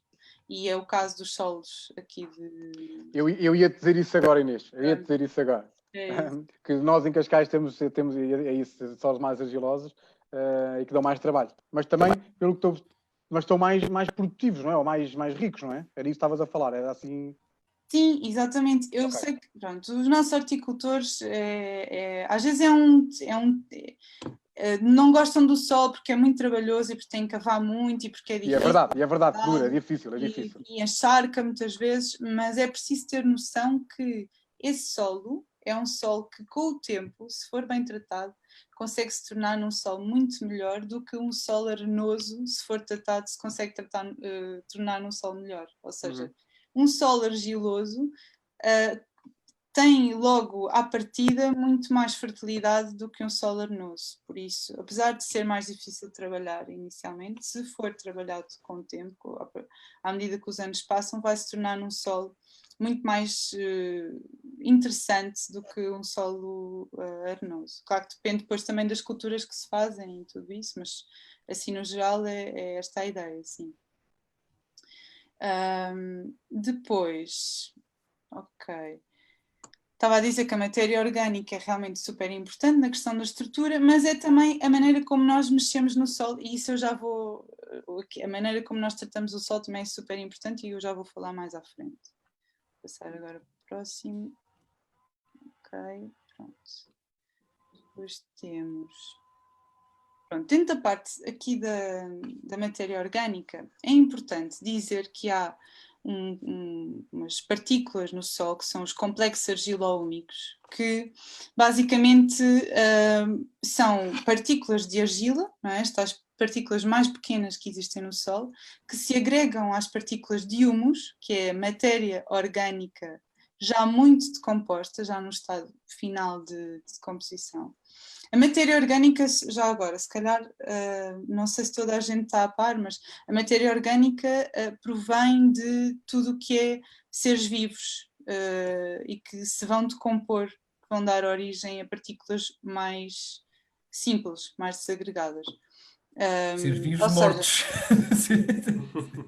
e é o caso dos solos aqui de... Eu ia dizer isso agora, Inês. Eu ia dizer isso agora. É isso. Que nós em Cascais temos isso, solos mais argilosos e que dão mais trabalho. Mas também, pelo que estou... Mas estão mais produtivos, não é? Ou mais ricos, não é? Era isso que estavas a falar, era assim... Sim, exatamente. Eu sei que, pronto, os nossos horticultores, às vezes não gostam do sol porque é muito trabalhoso e porque tem que cavar muito e porque é difícil. E é verdade, duro, é difícil. E encharca muitas vezes, mas é preciso ter noção que esse solo é um solo que com o tempo, se for bem tratado, consegue se tornar num solo muito melhor do que um solo arenoso, se for tratado, se consegue tornar num solo melhor. Ou seja, um solo argiloso tem logo à partida muito mais fertilidade do que um solo arenoso. Por isso, apesar de ser mais difícil de trabalhar inicialmente, se for trabalhado com o tempo, à medida que os anos passam, vai se tornar num solo muito mais interessante do que um solo arenoso. Claro que depende depois também das culturas que se fazem e tudo isso, mas assim no geral é esta a ideia, sim. Depois, ok. Estava a dizer que a matéria orgânica é realmente super importante na questão da estrutura, mas é também a maneira como nós mexemos no solo, e isso eu já vou... A maneira como nós tratamos o solo também é super importante e eu já vou falar mais à frente. Vou passar agora para o próximo. Ok, pronto. Depois temos... Pronto, dentro da parte aqui da matéria orgânica, é importante dizer que há umas partículas no solo que são os complexos argilo-úmicos, que basicamente são partículas de argila, não é? Estas partículas mais pequenas que existem no solo, que se agregam às partículas de humus, que é matéria orgânica já muito decomposta, já no estado final de decomposição. A matéria orgânica, já agora, se calhar, não sei se toda a gente está a par, mas a matéria orgânica provém de tudo o que é seres vivos e que se vão decompor, que vão dar origem a partículas mais simples, mais desagregadas. Seres vivos ou mortos.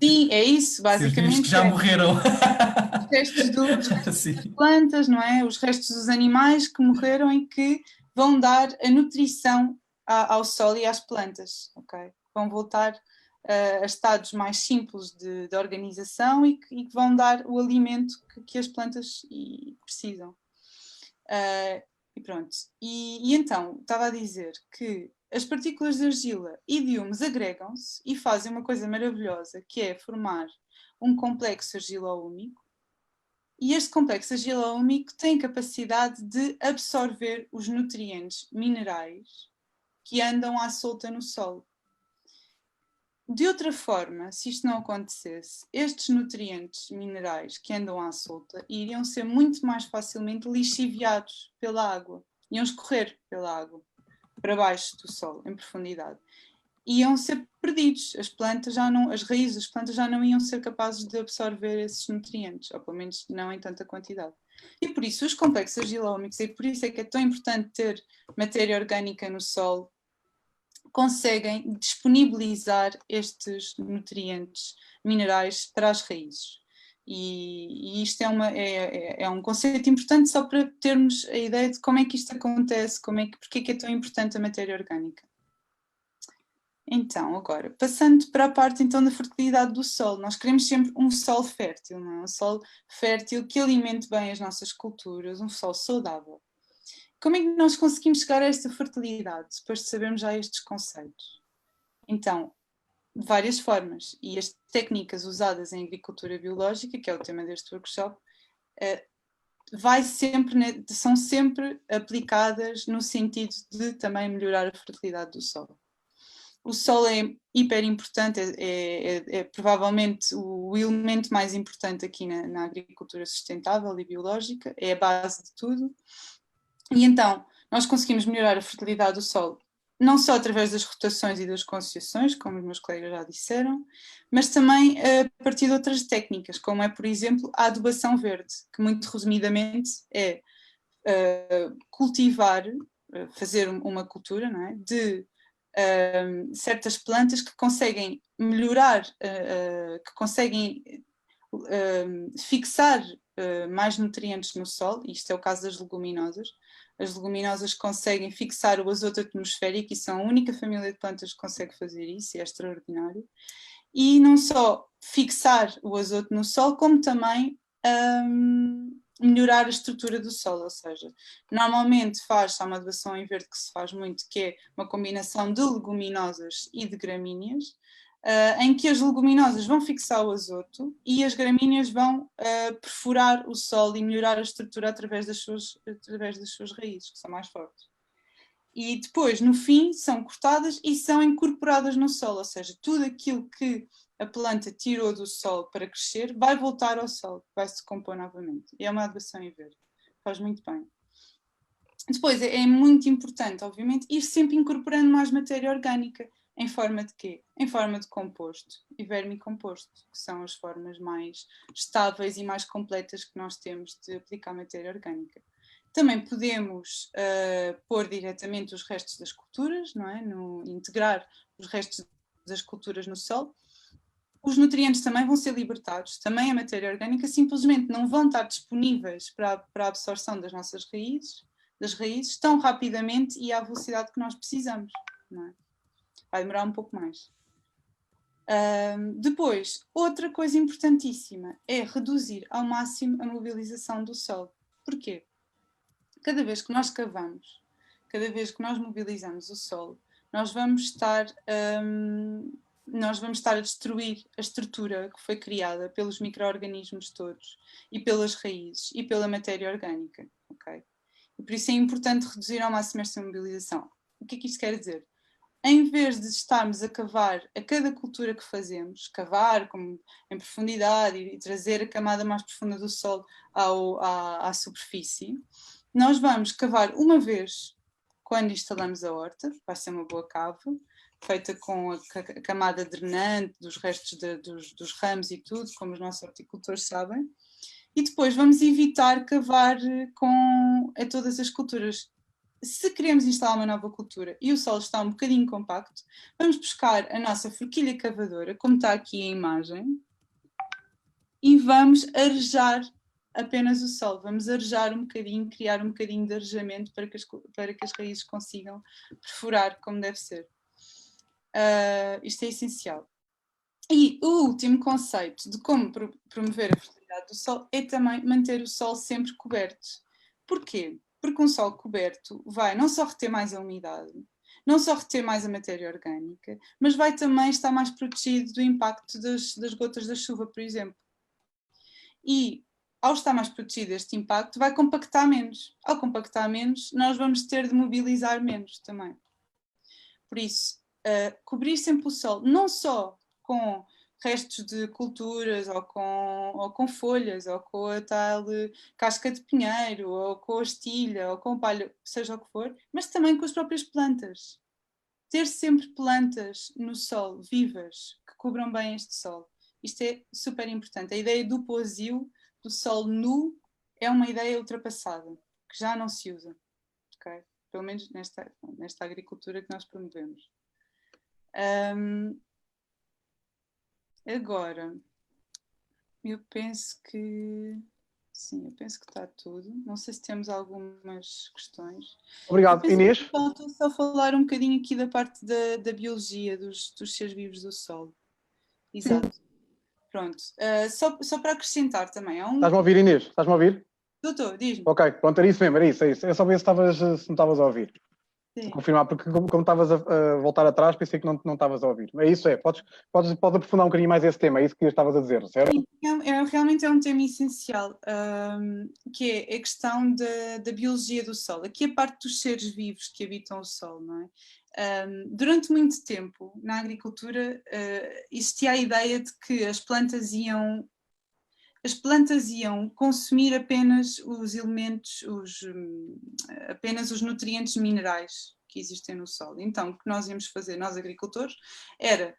Sim, é isso, Seres vivos basicamente. que já morreram. Os restos das Sim. plantas, não é? Os restos dos animais que morreram e que vão dar a nutrição ao solo e às plantas, ok? Vão voltar a estados mais simples de organização e que vão dar o alimento que as plantas precisam. E pronto. E então, estava a dizer que as partículas de argila e de humus agregam-se e fazem uma coisa maravilhosa, que é formar um complexo argilo-úmico. E este complexo argilo-úmico tem capacidade de absorver os nutrientes minerais que andam à solta no solo. De outra forma, se isto não acontecesse, estes nutrientes minerais que andam à solta iriam ser muito mais facilmente lixiviados pela água, iam escorrer pela água para baixo do solo, em profundidade. Iam ser perdidos, as raízes das plantas já não iam ser capazes de absorver esses nutrientes, ou pelo menos não em tanta quantidade. E por isso os complexos argilómicos, e por isso é que é tão importante ter matéria orgânica no solo, conseguem disponibilizar estes nutrientes minerais para as raízes. E isto é um conceito importante só para termos a ideia de como é que isto acontece, porque é que é tão importante a matéria orgânica. Então, agora, passando para a parte então da fertilidade do solo, nós queremos sempre um solo fértil, não é? Um solo fértil que alimente bem as nossas culturas, um solo saudável. Como é que nós conseguimos chegar a esta fertilidade, depois de sabermos já estes conceitos? Então, de várias formas, e as técnicas usadas em agricultura biológica, que é o tema deste workshop, são sempre aplicadas no sentido de também melhorar a fertilidade do solo. O solo é hiper importante, é provavelmente o elemento mais importante aqui na agricultura sustentável e biológica, é a base de tudo. E então, nós conseguimos melhorar a fertilidade do solo, não só através das rotações e das concessões, como os meus colegas já disseram, mas também a partir de outras técnicas, como é, por exemplo, a adubação verde, que muito resumidamente é fazer uma cultura, não é, de certas plantas que conseguem melhorar, que conseguem fixar mais nutrientes no solo, isto é o caso das leguminosas. As leguminosas conseguem fixar o azoto atmosférico e são a única família de plantas que consegue fazer isso, e é extraordinário. E não só fixar o azoto no solo, como também melhorar a estrutura do solo, ou seja, normalmente há uma adubação em verde que se faz muito, que é uma combinação de leguminosas e de gramíneas, em que as leguminosas vão fixar o azoto e as gramíneas vão perfurar o solo e melhorar a estrutura através das suas raízes, que são mais fortes. E depois, no fim, são cortadas e são incorporadas no solo, ou seja, tudo aquilo que a planta tirou do solo para crescer vai voltar ao solo, vai se compor novamente. E é uma adubação em verde, faz muito bem. Depois, é muito importante, obviamente, ir sempre incorporando mais matéria orgânica. Em forma de quê? Em forma de composto e vermicomposto, que são as formas mais estáveis e mais completas que nós temos de aplicar matéria orgânica. Também podemos pôr diretamente os restos das culturas, não é? Integrar os restos das culturas no solo. Os nutrientes também vão ser libertados, também a matéria orgânica, simplesmente não vão estar disponíveis para a absorção das nossas raízes tão rapidamente e à velocidade que nós precisamos, não é? Vai demorar um pouco mais. Depois, outra coisa importantíssima é reduzir ao máximo a mobilização do solo. Porquê? Cada vez que nós cavamos, cada vez que nós mobilizamos o solo, nós vamos estar a destruir a estrutura que foi criada pelos micro-organismos todos e pelas raízes e pela matéria orgânica. Okay? E por isso é importante reduzir ao máximo esta mobilização. O que é que isto quer dizer? Em vez de estarmos a cavar a cada cultura que fazemos, cavar em profundidade e trazer a camada mais profunda do solo à superfície, nós vamos cavar uma vez quando instalamos a horta, vai ser uma boa cave, feita com a camada drenante dos restos dos ramos e tudo, como os nossos horticultores sabem. E depois vamos evitar cavar a todas as culturas. Se queremos instalar uma nova cultura e o solo está um bocadinho compacto, vamos buscar a nossa forquilha cavadora, como está aqui a imagem, e vamos arejar apenas o solo. Vamos arejar um bocadinho, criar um bocadinho de arejamento para que as raízes consigam perfurar como deve ser. Isto é essencial. E o último conceito de como promover a fertilidade do solo é também manter o solo sempre coberto. Porquê? Porque um solo coberto vai não só reter mais a umidade, não só reter mais a matéria orgânica, mas vai também estar mais protegido do impacto das gotas da chuva, por exemplo. E ao estar mais protegido deste impacto, vai compactar menos. Ao compactar menos, nós vamos ter de mobilizar menos também. Por isso, cobrir sempre o solo, não só com restos de culturas, ou com folhas, ou com a tal casca de pinheiro, ou com a estilha, ou com palha, seja o que for, mas também com as próprias plantas. Ter sempre plantas no solo, vivas, que cobram bem este solo. Isto é super importante. A ideia do poasio, do solo nu, é uma ideia ultrapassada, que já não se usa. Okay? Pelo menos nesta agricultura que nós promovemos. Agora, eu penso que está tudo. Não sei se temos algumas questões. Obrigado, Inês. Falta só falar um bocadinho aqui da parte da biologia dos seres vivos do solo. Exato. Pronto. Só para acrescentar também. Estás-me a ouvir, Inês? Estás-me a ouvir? Doutor, diz-me. Ok, pronto, era isso mesmo, era isso. É só ver se não estavas a ouvir. Sim. Confirmar, porque como estavas a voltar atrás, pensei que não estavas a ouvir. É isso, podes aprofundar um bocadinho mais esse tema, é isso que estavas a dizer, certo? Sim, realmente é um tema essencial, que é a questão da biologia do solo. Aqui a parte dos seres vivos que habitam o solo, não é? Durante muito tempo, na agricultura, existia a ideia de que as plantas iam consumir apenas os elementos, apenas os nutrientes minerais que existem no solo. Então, o que nós íamos fazer, nós agricultores, era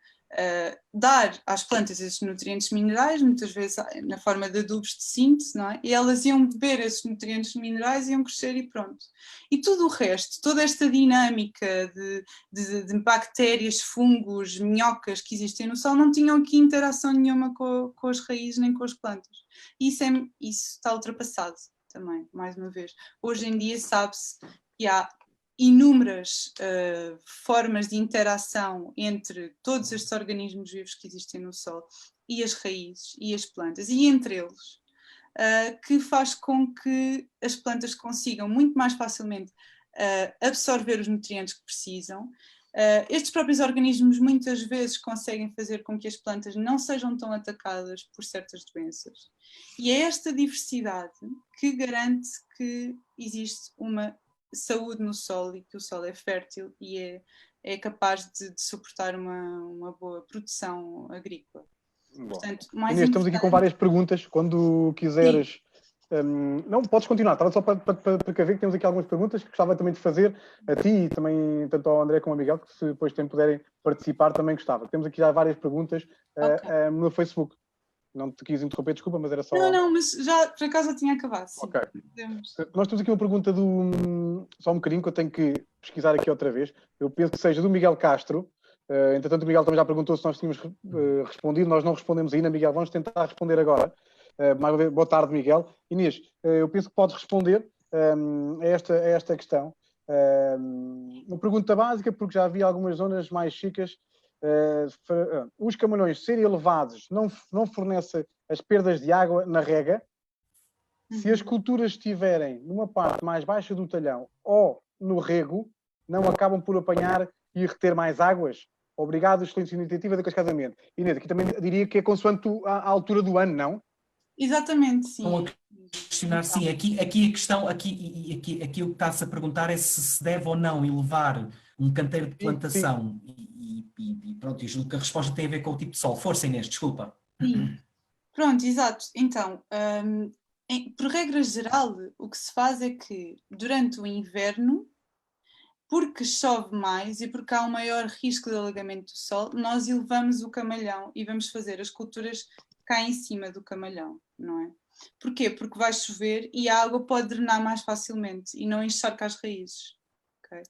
dar às plantas esses nutrientes minerais, muitas vezes na forma de adubos de síntese, não é? E elas iam beber esses nutrientes minerais, iam crescer e pronto. E tudo o resto, toda esta dinâmica de bactérias, fungos, minhocas que existem no solo, não tinham aqui interação nenhuma com as raízes nem com as plantas. E isso está ultrapassado também, mais uma vez. Hoje em dia sabe-se que há inúmeras formas de interação entre todos estes organismos vivos que existem no solo e as raízes e as plantas, e entre eles, que faz com que as plantas consigam muito mais facilmente absorver os nutrientes que precisam. Estes próprios organismos muitas vezes conseguem fazer com que as plantas não sejam tão atacadas por certas doenças. E é esta diversidade que garante que existe uma saúde no solo e que o solo é fértil e é capaz de suportar uma boa produção agrícola. Portanto, Inês, estamos aqui com várias perguntas, quando quiseres. Não, podes continuar, estava só para precaver que temos aqui algumas perguntas que gostava também de fazer a ti e também tanto ao André como ao Miguel, que se depois puderem participar também gostava. Temos aqui já várias perguntas no Facebook. Não te quis interromper, desculpa, mas era só... Não, mas já, por acaso, já tinha acabado. Sim. Ok. Nós temos aqui uma pergunta só um bocadinho, que eu tenho que pesquisar aqui outra vez. Eu penso que seja do Miguel Castro. Entretanto, o Miguel também já perguntou se nós tínhamos respondido. Nós não respondemos ainda, Miguel. Vamos tentar responder agora. Mais uma vez, boa tarde, Miguel. Inês, eu penso que podes responder a esta questão. Uma pergunta básica, porque já havia algumas zonas mais chicas. Os camalhões serem elevados não fornecem as perdas de água na rega. Se as culturas estiverem numa parte mais baixa do talhão ou no rego, não acabam por apanhar e reter mais águas? Obrigado, excelente iniciativa da Cascasamento. Inês, aqui também diria que é consoante a altura do ano, não? Exatamente, sim. Estão a questionar, sim. Aqui a questão, aqui o que está-se a perguntar é se deve ou não elevar um canteiro de plantação. E pronto, a resposta tem a ver com o tipo de solo. Força, Inês, desculpa. Sim. Pronto, exato. Então, por regra geral, o que se faz é que durante o inverno porque chove mais e porque há um maior risco de alagamento do solo, nós elevamos o camalhão e vamos fazer as culturas cá em cima do camalhão, não é? Porquê? Porque vai chover e a água pode drenar mais facilmente e não encharca as raízes. Okay?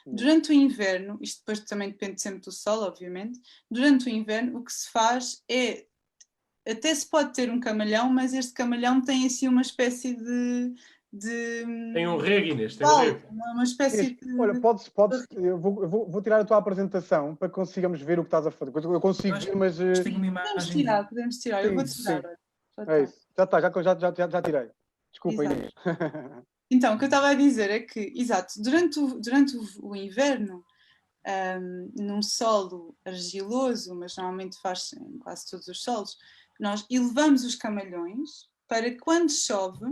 Durante o inverno, isto depois também depende sempre do solo, obviamente, durante o inverno o que se faz é, até se pode ter um camalhão, mas este camalhão tem assim uma espécie de Tem um rego, Inês, tem um rego. uma espécie de... Olha, eu vou tirar a tua apresentação para que consigamos ver o que estás a fazer. Eu consigo ver, mas... Tenho uma Podemos imagem. tirar. Sim, Eu vou tirar. É isso. Já tirei. Desculpa, Exato. Inês. Então, o que eu estava a dizer é que, exato, durante o inverno, num solo argiloso, mas normalmente faz em quase todos os solos, nós elevamos os camalhões para que quando chove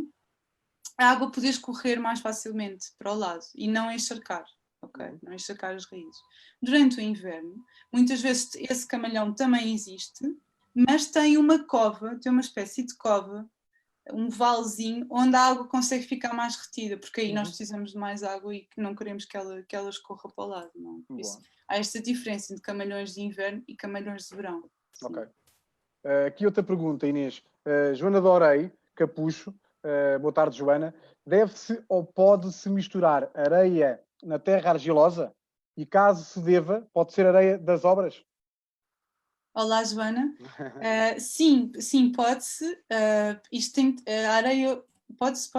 a água poder escorrer mais facilmente para o lado e não encharcar, ok? Não encharcar as raízes. Durante o inverno, muitas vezes esse camalhão também existe, mas tem uma cova, tem uma espécie de cova, um valezinho onde a água consegue ficar mais retida, porque aí nós precisamos de mais água e não queremos que ela escorra para o lado. Não? Por isso, há esta diferença entre camalhões de inverno e camalhões de verão. Sim. Ok. Aqui outra pergunta, Inês. Joana Dorei, Capucho, boa tarde, Joana. Deve-se ou pode-se misturar areia na terra argilosa? E caso se deva, pode ser areia das obras? Olá, Joana. Sim, pode-se. Isto tem a areia, pode-se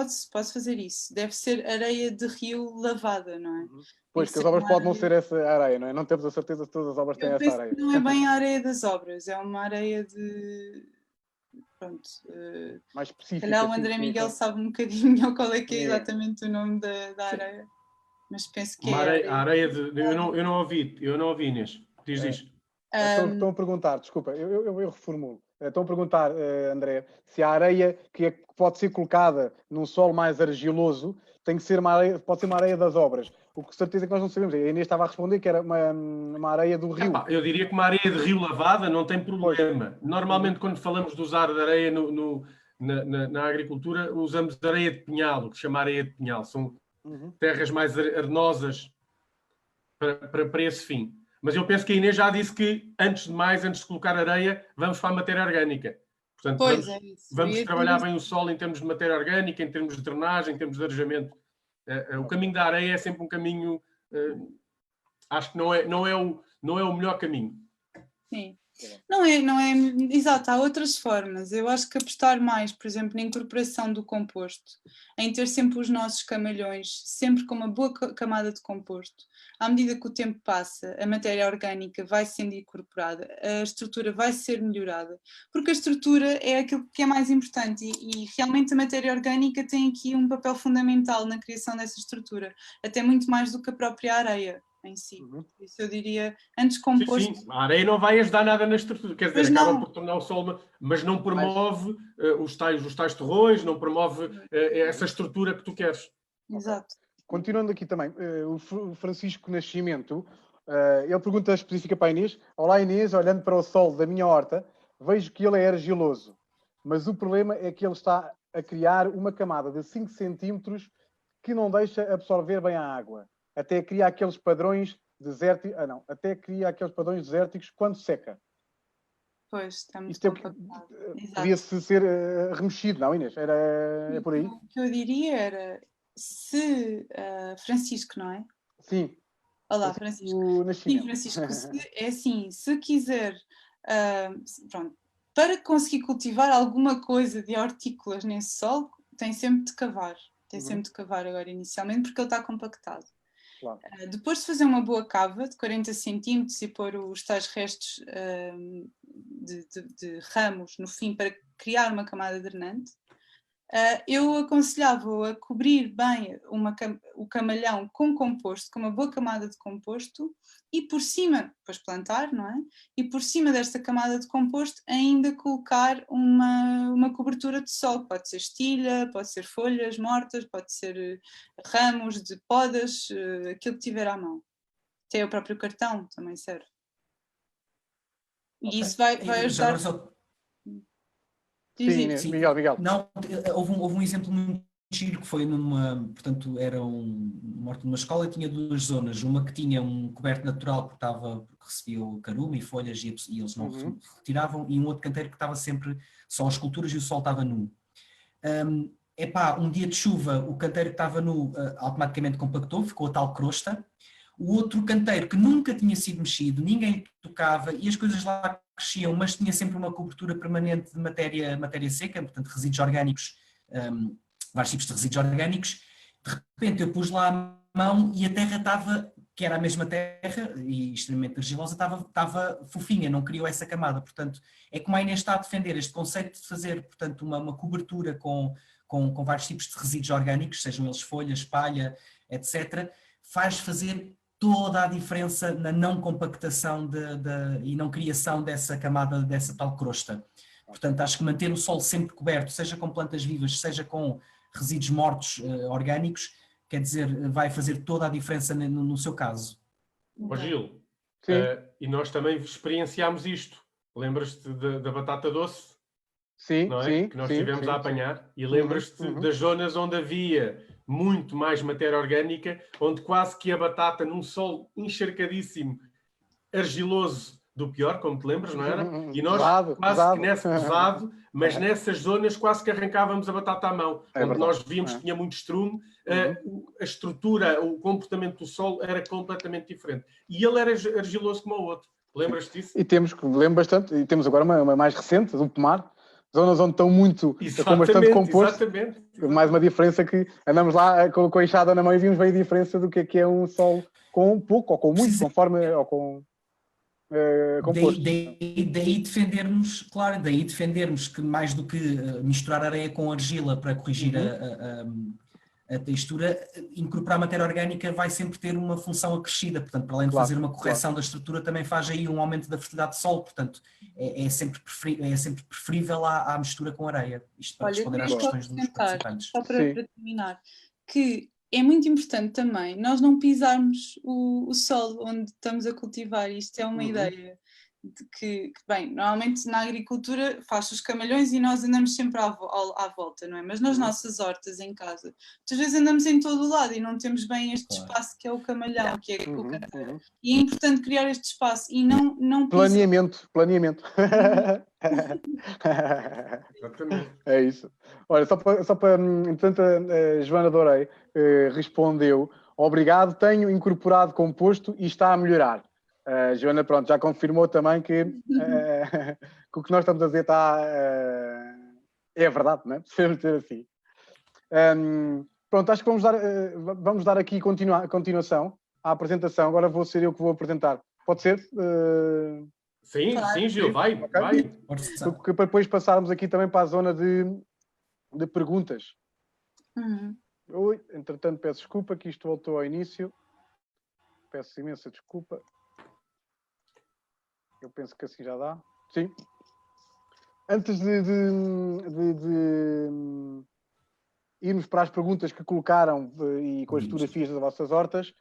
fazer isso. Deve ser areia de rio lavada, não é? Pois, que as obras podem não ser essa areia, não é? Não temos a certeza se todas as obras têm essa areia. Não é bem a areia das obras, é uma areia de... Pronto. Mais específica. Calhar o André Miguel sabe um bocadinho melhor qual é que é exatamente o nome da areia. Mas penso que a areia de... Eu não ouvi, Inês. Diz. Estão a perguntar, desculpa, eu reformulo. Estão a perguntar, André, se a areia que pode ser colocada num solo mais argiloso tem que ser pode ser uma areia das obras. O que certeza que nós não sabemos. A Inês estava a responder que era uma areia do rio. Eu diria que uma areia de rio lavada não tem problema. Normalmente, quando falamos de usar areia na agricultura, usamos areia de pinhal, o que se chama areia de pinhal. São terras mais arenosas para esse fim. Mas eu penso que a Inês já disse que, antes de colocar areia, vamos para a matéria orgânica. Portanto, vamos trabalhar bem o solo em termos de matéria orgânica, em termos de drenagem, em termos de arejamento. O caminho da areia é sempre um caminho... acho que não é o melhor caminho. Sim. Não é, exato, há outras formas. Eu acho que apostar mais, por exemplo, na incorporação do composto, em ter sempre os nossos camalhões, sempre com uma boa camada de composto, à medida que o tempo passa, a matéria orgânica vai sendo incorporada, a estrutura vai ser melhorada, porque a estrutura é aquilo que é mais importante e realmente a matéria orgânica tem aqui um papel fundamental na criação dessa estrutura, até muito mais do que a própria areia em si. Isso eu diria, antes composto... Sim, a areia não vai ajudar nada na estrutura, quer dizer, acaba por tornar o solo, mas não promove os tais torrões, não promove essa estrutura que tu queres. Exato. Continuando aqui também, o Francisco Nascimento, ele pergunta específica para a Inês. Olá, Inês, olhando para o solo da minha horta, vejo que ele é argiloso, mas o problema é que ele está a criar uma camada de 5 centímetros que não deixa absorver bem a água. Até cria aqueles padrões desérticos. Até cria aqueles padrões desérticos quando seca. Pois, está muito complicado. Podia-se ser remexido, não, Inês? É por aí? O que eu diria era, se Francisco, não é? Sim. Olá, Francisco. Sim, Francisco, se quiser, pronto, para conseguir cultivar alguma coisa de hortícolas nesse solo, tem sempre de cavar. Tem sempre de cavar agora inicialmente, porque ele está compactado. Claro. Depois de fazer uma boa cava de 40 centímetros e pôr os tais restos de ramos no fim para criar uma camada drenante, eu aconselhava a cobrir bem o camalhão com composto, com uma boa camada de composto e por cima, depois plantar, não é? E por cima desta camada de composto ainda colocar uma cobertura de sol, pode ser estilha, pode ser folhas mortas, pode ser ramos de podas, aquilo que tiver à mão. Até o próprio cartão também serve. E isso vai ajudar... Sim, Miguel. Não, houve um exemplo muito giro que foi portanto, era uma horta numa escola e tinha duas zonas, uma que tinha um coberto natural porque recebia o carume e folhas e eles não retiravam, e um outro canteiro que estava sempre só as culturas e o sol estava nu. Um dia de chuva, o canteiro que estava nu automaticamente compactou, ficou a tal crosta. O outro canteiro que nunca tinha sido mexido, ninguém tocava e as coisas lá cresciam, mas tinha sempre uma cobertura permanente de matéria seca, portanto resíduos orgânicos, vários tipos de resíduos orgânicos. De repente eu pus lá a mão e a terra estava, que era a mesma terra e extremamente argilosa, estava fofinha, não criou essa camada. Portanto, é como a Inês está a defender este conceito de fazer, portanto, uma cobertura com vários tipos de resíduos orgânicos, sejam eles folhas, palha, etc., faz fazer toda a diferença na não compactação e não criação dessa camada, dessa tal crosta. Portanto, acho que manter o solo sempre coberto, seja com plantas vivas, seja com resíduos mortos orgânicos, quer dizer, vai fazer toda a diferença no seu caso. Ó Gil, e nós também experienciámos isto. Lembras-te da batata doce? Sim, não é? sim. Que nós sim, estivemos a apanhar. E lembras-te das zonas onde havia muito mais matéria orgânica, onde quase que a batata, num solo encharcadíssimo, argiloso do pior, como te lembras, não era? E nós pesado. que nesse pesado, mas nessas zonas quase que arrancávamos a batata à mão, onde verdade. Nós víamos que tinha muito estrume, a estrutura, o comportamento do solo era completamente diferente. E ele era argiloso como o outro. Lembras-te disso? E lembro bastante, e temos agora uma mais recente, do Pomar, zonas onde estão muito, com bastante composto. Exatamente. Mais uma diferença que andamos lá com a enxada na mão e vimos bem a diferença do que é um solo com pouco ou com muito, conforme, ou com composto. Daí defendermos que mais do que misturar areia com argila para corrigir a textura, incorporar matéria orgânica vai sempre ter uma função acrescida, portanto, para além de fazer uma correção da estrutura, também faz aí um aumento da fertilidade do solo, portanto, é sempre preferível à mistura com areia. Isto para responder às questões dos participantes. Só para terminar, que é muito importante também nós não pisarmos o solo onde estamos a cultivar. Isto é uma ideia de que, bem, normalmente na agricultura faz-se os camalhões e nós andamos sempre à volta, não é? Mas nas nossas hortas em casa, muitas vezes andamos em todo o lado e não temos bem este espaço que é o camalhão, que é o canteiro. E é importante criar este espaço e não planeamento. É isso. Olha, só para entretanto, a Joana Dorei respondeu: obrigado, tenho incorporado composto e está a melhorar. Joana, pronto, já confirmou também que o que nós estamos a dizer é verdade, não é? Podemos dizer assim. Pronto, acho que vamos dar aqui continuação à apresentação. Agora vou ser eu que vou apresentar. Pode ser? Sim, Gil, vai. Porque para depois passarmos aqui também para a zona de perguntas. Oi, entretanto, peço desculpa que isto voltou ao início. Peço imensa desculpa. Eu penso que assim já dá. Sim. Antes de irmos para as perguntas que colocaram e com as fotografias das vossas hortas,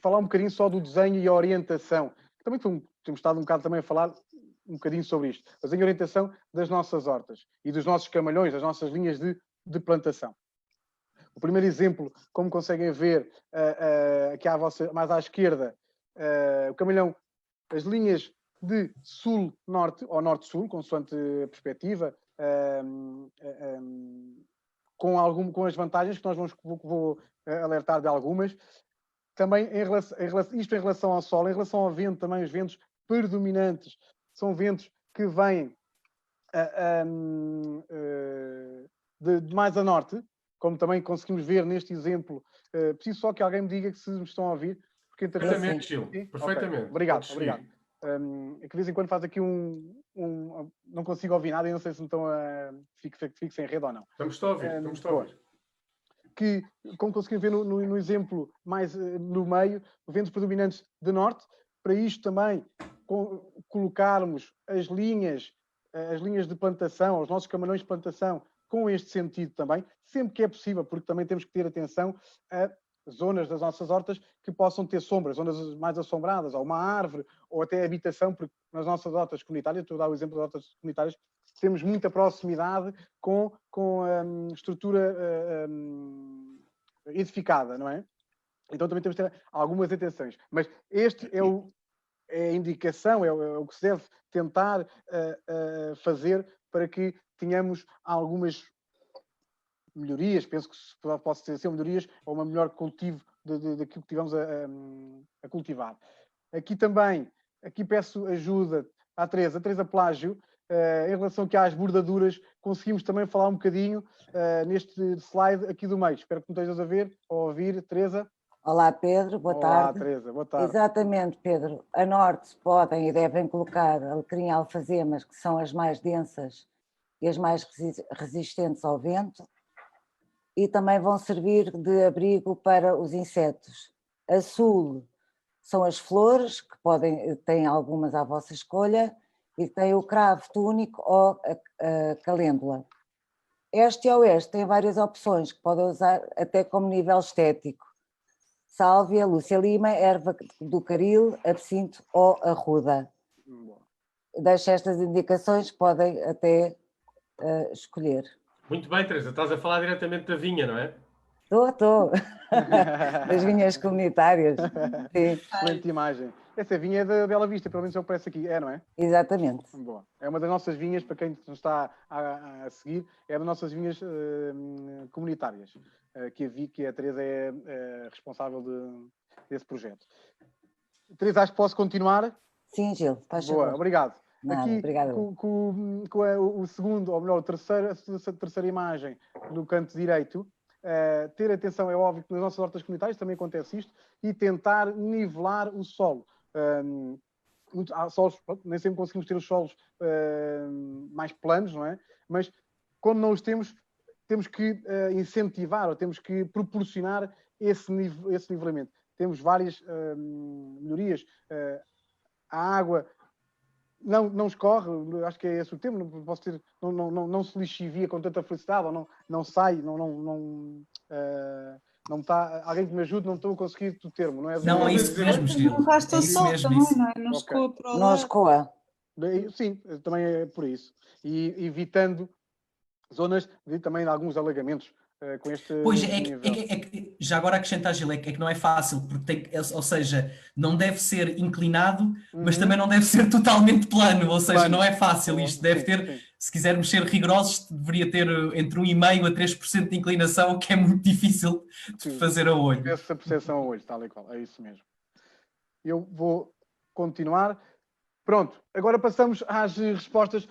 falar um bocadinho só do desenho e a orientação. Também temos estado um bocado também a falar um bocadinho sobre isto. O desenho e a orientação das nossas hortas e dos nossos camalhões, das nossas linhas de plantação. O primeiro exemplo, como conseguem ver aqui mais à esquerda, o camalhão, as linhas de sul-norte ou norte-sul, consoante a perspectiva, com as vantagens que vou alertar de algumas. Também isto em relação ao solo, em relação ao vento, também os ventos predominantes são ventos que vêm de mais a norte, como também conseguimos ver neste exemplo. Preciso só que alguém me diga que se me estão a ouvir. Perfeitamente, Gil. Perfeitamente. Okay. Obrigado. É que de vez em quando faz aqui não consigo ouvir nada e não sei se me estão a... Fico sem rede ou não. Estamos a ouvir. Que, como conseguimos ver no exemplo mais no meio, ventos predominantes de norte. Para isto também colocarmos as linhas de plantação, os nossos camalhões de plantação, com este sentido também, sempre que é possível, porque também temos que ter atenção a zonas das nossas hortas que possam ter sombras, zonas mais assombradas, ou uma árvore, ou até habitação, porque nas nossas hortas comunitárias, estou a dar o exemplo das hortas comunitárias, temos muita proximidade com estrutura edificada, não é? Então também temos que ter algumas atenções. Mas este é a indicação, é o que se deve tentar fazer para que tenhamos algumas melhorias, penso que possa ser melhorias, ou uma melhor cultivo daquilo que tivemos a cultivar. Aqui peço ajuda à Teresa. Teresa Plágio, em relação aqui às bordaduras, conseguimos também falar um bocadinho neste slide aqui do meio. Espero que me estejas a ver ou a ouvir, Teresa. Olá, Pedro, boa tarde. Olá, Teresa, boa tarde. Exatamente, Pedro. A norte podem e devem colocar alecrim e alfazemas, que são as mais densas e as mais resistentes ao vento, e também vão servir de abrigo para os insetos. A sul são as flores, que têm algumas à vossa escolha, e tem o cravo túnico ou a calêndula. Este e oeste têm várias opções que podem usar até como nível estético. Sálvia, Lúcia Lima, erva do caril, absinto ou arruda. Deixo estas indicações que podem até escolher. Muito bem, Teresa, estás a falar diretamente da vinha, não é? Estou. Das vinhas comunitárias. Sim. Excelente imagem. Essa vinha é da Bela Vista, pelo menos é o que parece aqui, não é? Exatamente. Boa. É uma das nossas vinhas, para quem nos está a seguir, é das nossas vinhas comunitárias, que a Teresa é responsável desse projeto. Teresa, acho que posso continuar? Sim, Gil, estás Boa, obrigado. Nada, aqui, obrigada. com o segundo, ou melhor, a terceira imagem no canto direito, ter atenção, é óbvio que nas nossas hortas comunitárias também acontece isto, e tentar nivelar o solo. Há solos, nem sempre conseguimos ter os solos mais planos, não é? Mas quando não os temos que incentivar, ou temos que proporcionar esse nivelamento. Temos várias melhorias. A água não escorre, acho que é esse o termo, não se lixivia com tanta felicidade, ou não sai, não está, alguém que me ajude, não estou a conseguir o termo, não é? Não, é isso mesmo, Gil. Não basta É o isso sol mesmo, também, isso. não é? Não escoa para o Não lado. escoa. Sim, também é por isso. E evitando zonas também de alguns alagamentos com este Pois, nível. já agora acrescentar, Gil, é que não é fácil, porque ou seja, não deve ser inclinado, mas também não deve ser totalmente plano, ou seja, não é fácil isto, deve ter, se quisermos ser rigorosos, deveria ter entre 1,5% a 3% de inclinação, que é muito difícil de fazer a olho. Essa percepção a olho, tal e qual, é isso mesmo. Eu vou continuar. Pronto, agora passamos às respostas.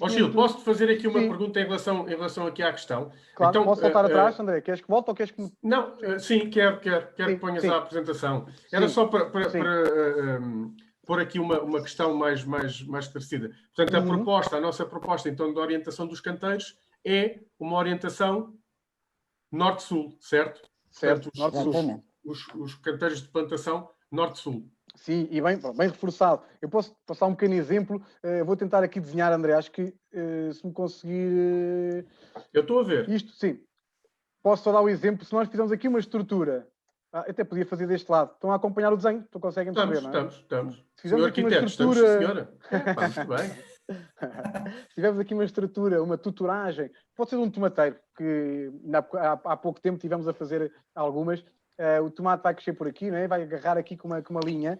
Gil, posso-te fazer aqui uma pergunta em relação aqui à questão? Claro, então, posso voltar atrás, André? Queres que volte ou queres que... Não, sim, quero que ponhas a apresentação. Era só para pôr aqui uma questão mais esclarecida. Portanto, a nossa proposta então de orientação dos canteiros é uma orientação norte-sul, certo? Certo, norte-sul. Os canteiros de plantação norte-sul. Sim, e bem reforçado. Eu posso passar um pequeno exemplo. Vou tentar aqui desenhar, André. Acho que se me conseguir... Eu estou a ver. Isto, sim. Posso só dar o exemplo. Se nós fizermos aqui uma estrutura... até podia fazer deste lado. Estão a acompanhar o desenho? Então conseguem perceber, não é? Estamos. Se fizermos aqui uma estrutura... senhora. Muito bem. Se tivermos aqui uma estrutura, uma tutoragem, pode ser de um tomateiro, que há pouco tempo tivemos a fazer algumas. O tomate vai crescer por aqui, não é? Vai agarrar aqui com uma linha.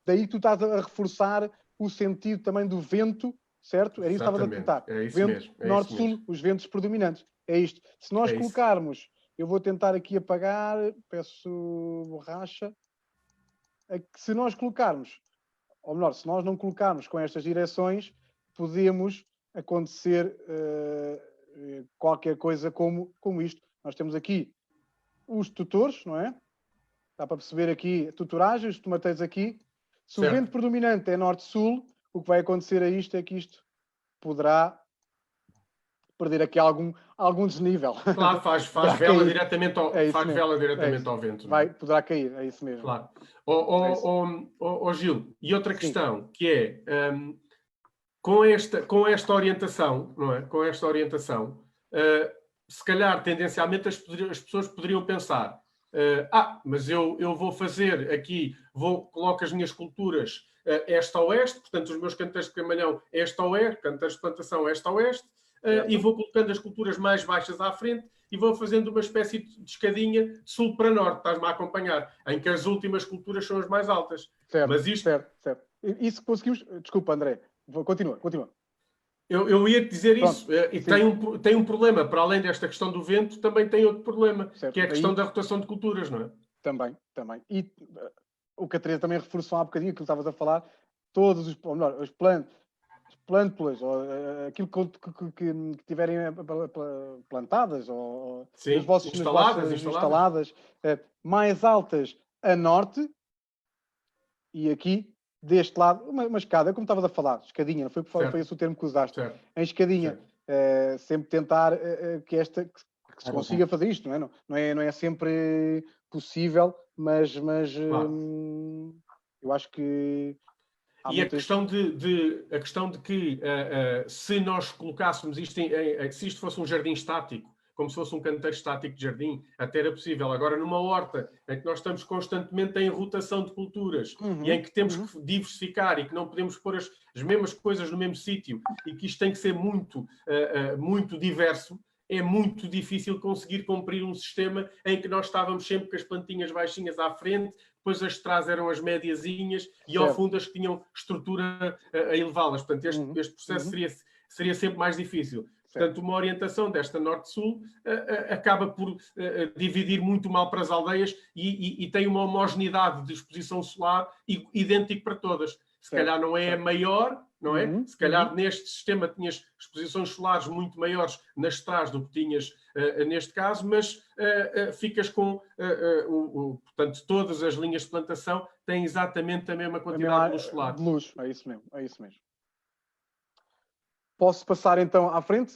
Daí tu estás a reforçar o sentido também do vento, certo? Era isso que estavas a tentar. É isso vento mesmo. norte-sul, os ventos predominantes. É isto. Se nós colocarmos, eu vou tentar aqui apagar, peço borracha. Se nós colocarmos, ou melhor, se nós não colocarmos com estas direções, podemos acontecer qualquer coisa como isto. Nós temos aqui os tutores, não é? Dá para perceber aqui a tutoragem, os tomateiros aqui. Se o vento predominante é norte-sul, o que vai acontecer a isto é que isto poderá perder aqui algum desnível. Claro, faz vela diretamente ao vento. Poderá cair, é isso mesmo. Claro. Gil, e outra questão, que é, com esta orientação, não é? Com esta orientação, se calhar, tendencialmente, as pessoas poderiam pensar mas eu vou fazer aqui, coloco as minhas culturas este a oeste, portanto, os meus canteiros de camalhão este a oeste, canteiros de plantação este a oeste, e vou colocando as culturas mais baixas à frente e vou fazendo uma espécie de escadinha de sul para norte, estás-me a acompanhar, em que as últimas culturas são as mais altas. Certo, Mas isto... certo. Isso conseguimos... Desculpa, André. Continua. Eu ia-te dizer Pronto, isso. E tem um problema. Para além desta questão do vento, também tem outro problema, certo. Que é a questão da rotação de culturas, não é? Também. E o que a Teresa também reforçou há bocadinho, que estavas a falar, todos os plântulas, ou aquilo que tiverem plantadas, ou sim, nas vossas instaladas, mais altas a norte, e aqui, deste lado, uma escada, como estavas a falar, escadinha, não foi esse o termo que usaste, certo. em escadinha, sempre tentar que se consiga fazer isto, não é sempre possível, mas claro. Eu acho que e a questão de que se nós colocássemos isto, se isto fosse um jardim estático, como se fosse um canteiro estático de jardim, até era possível. Agora, numa horta, em que nós estamos constantemente em rotação de culturas e em que temos que diversificar e que não podemos pôr as mesmas coisas no mesmo sítio e que isto tem que ser muito diverso, é muito difícil conseguir cumprir um sistema em que nós estávamos sempre com as plantinhas baixinhas à frente, depois as de trás eram as médiazinhas e ao fundo as que tinham estrutura a elevá-las. Portanto, este processo seria sempre mais difícil. Portanto, uma orientação desta norte-sul acaba por dividir muito mal para as aldeias e tem uma homogeneidade de exposição solar idêntico para todas. Se calhar não é a maior, não é? Se calhar neste sistema tinhas exposições solares muito maiores nas trás do que tinhas neste caso, mas ficas com... portanto, todas as linhas de plantação têm exatamente a mesma quantidade de luz solar. De luz, é isso mesmo. Posso passar então à frente?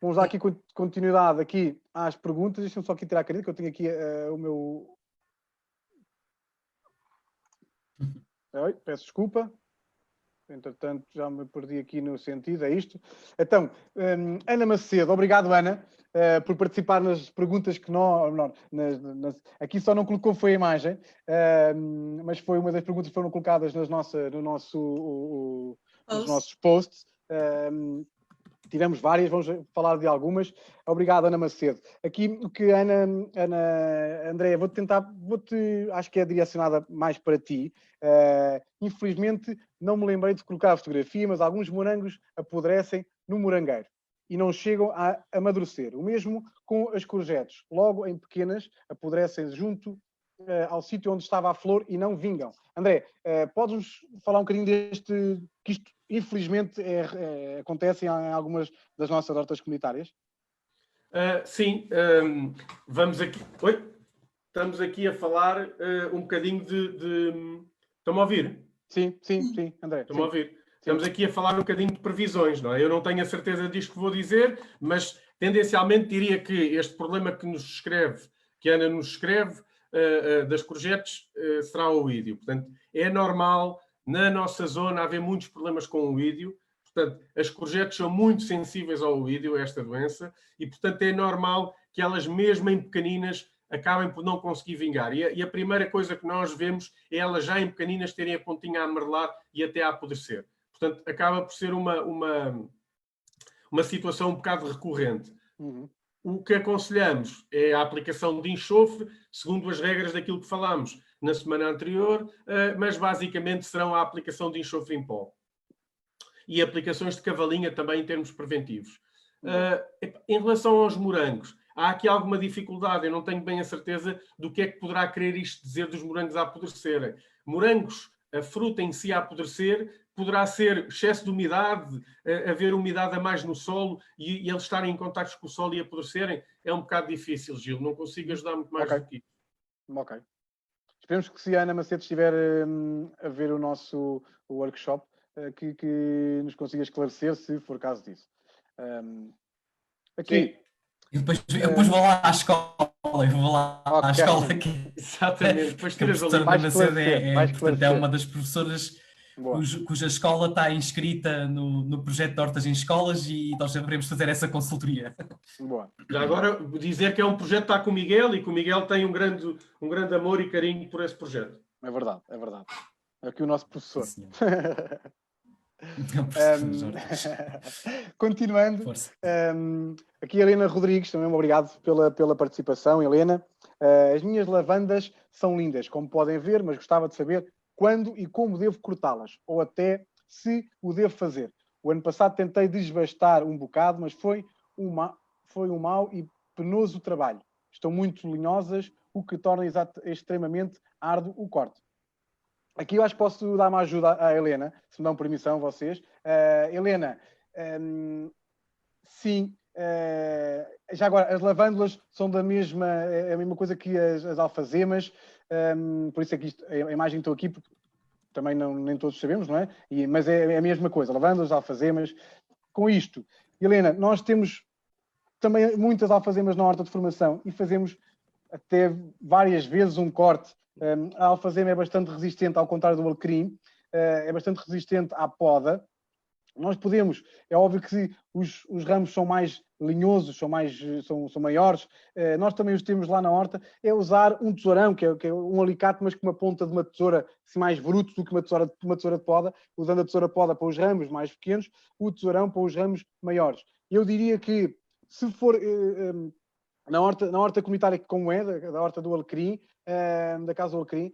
Vamos dar aqui continuidade aqui às perguntas. Deixa-me só aqui tirar a caneta, que eu tenho aqui o meu... Peço desculpa. Entretanto, já me perdi aqui no sentido, é isto. Então, Ana Macedo, obrigado, Ana, por participar nas perguntas que aqui só não colocou foi a imagem, mas foi uma das perguntas que foram colocadas nos nossos posts. Tivemos várias, vamos falar de algumas. Obrigado, Ana Macedo. Aqui o que Andréia, acho que é direcionada mais para ti. Infelizmente, não me lembrei de colocar a fotografia, mas alguns morangos apodrecem no morangueiro e não chegam a amadurecer. O mesmo com as courgettes. Logo em pequenas, apodrecem junto ao sítio onde estava a flor e não vingam. André, podes-nos falar um bocadinho que isto, infelizmente, acontece em algumas das nossas hortas comunitárias? Sim, vamos aqui... Oi? Estamos aqui a falar um bocadinho de... Estão-me a ouvir? Sim, André. Estão-me a ouvir? Estamos aqui a falar um bocadinho de previsões, não é? Eu não tenho a certeza disto que vou dizer, mas tendencialmente diria que este problema que a Ana nos escreve, das courgettes, será o oídio. Portanto, é normal na nossa zona haver muitos problemas com o oídio. Portanto, as courgettes são muito sensíveis ao oídio, a esta doença, e portanto é normal que elas, mesmo em pequeninas, acabem por não conseguir vingar. E a primeira coisa que nós vemos é elas já em pequeninas terem a pontinha a amarelar e até a apodrecer. Portanto, acaba por ser uma situação um bocado recorrente. O que aconselhamos é a aplicação de enxofre, segundo as regras daquilo que falámos na semana anterior, mas basicamente serão a aplicação de enxofre em pó. E aplicações de cavalinha também em termos preventivos. Em relação aos morangos, há aqui alguma dificuldade, eu não tenho bem a certeza do que é que poderá querer isto dizer dos morangos a apodrecerem. Morangos, a fruta em si a apodrecer, poderá ser excesso de umidade, haver umidade a mais no solo e eles estarem em contacto com o solo e apodrecerem. É um bocado difícil, Gil, não consigo ajudar muito mais do que isso. Ok. Esperemos que, se a Ana Macedo estiver a ver o nosso workshop, que nos consiga esclarecer, se for caso disso. Aqui. Eu depois vou lá à escola. À escola aqui. Exatamente. Depois a professora Ana Macedo é uma das professoras Boa. cuja escola está inscrita no projeto de hortas em escolas e nós devemos fazer essa consultoria. Boa. Já agora, dizer que é um projeto que está com o Miguel e que o Miguel tem um grande amor e carinho por esse projeto. É verdade, é verdade. É aqui o nosso professor. Sim, Continuando, Força. aqui a Helena Rodrigues, também obrigado pela participação, Helena. As minhas lavandas são lindas, como podem ver, mas gostava de saber quando e como devo cortá-las, ou até se o devo fazer. O ano passado tentei desbastar um bocado, mas foi um mau e penoso trabalho. Estão muito linhosas, o que torna extremamente árduo o corte. Aqui eu acho que posso dar uma ajuda à Helena, se me dão permissão vocês. Helena, sim, já agora, as lavândulas são a mesma coisa que as alfazemas, por isso é que a imagem estou aqui, porque também nem todos sabemos, não é? Mas é a mesma coisa, lavândulas, alfazemas. Com isto, Helena, nós temos também muitas alfazemas na horta de formação e fazemos até várias vezes um corte. A alfazema é bastante resistente, ao contrário do alecrim, é bastante resistente à poda. Nós podemos, é óbvio que os ramos são mais linhosos, são maiores, nós também os temos lá na horta, é usar um tesourão, que é um alicate, mas com uma ponta de uma tesoura assim, mais bruto do que uma tesoura de poda, usando a tesoura de poda para os ramos mais pequenos, o tesourão para os ramos maiores. Eu diria que, se for na horta comunitária como é, da horta do alecrim, da casa do alecrim,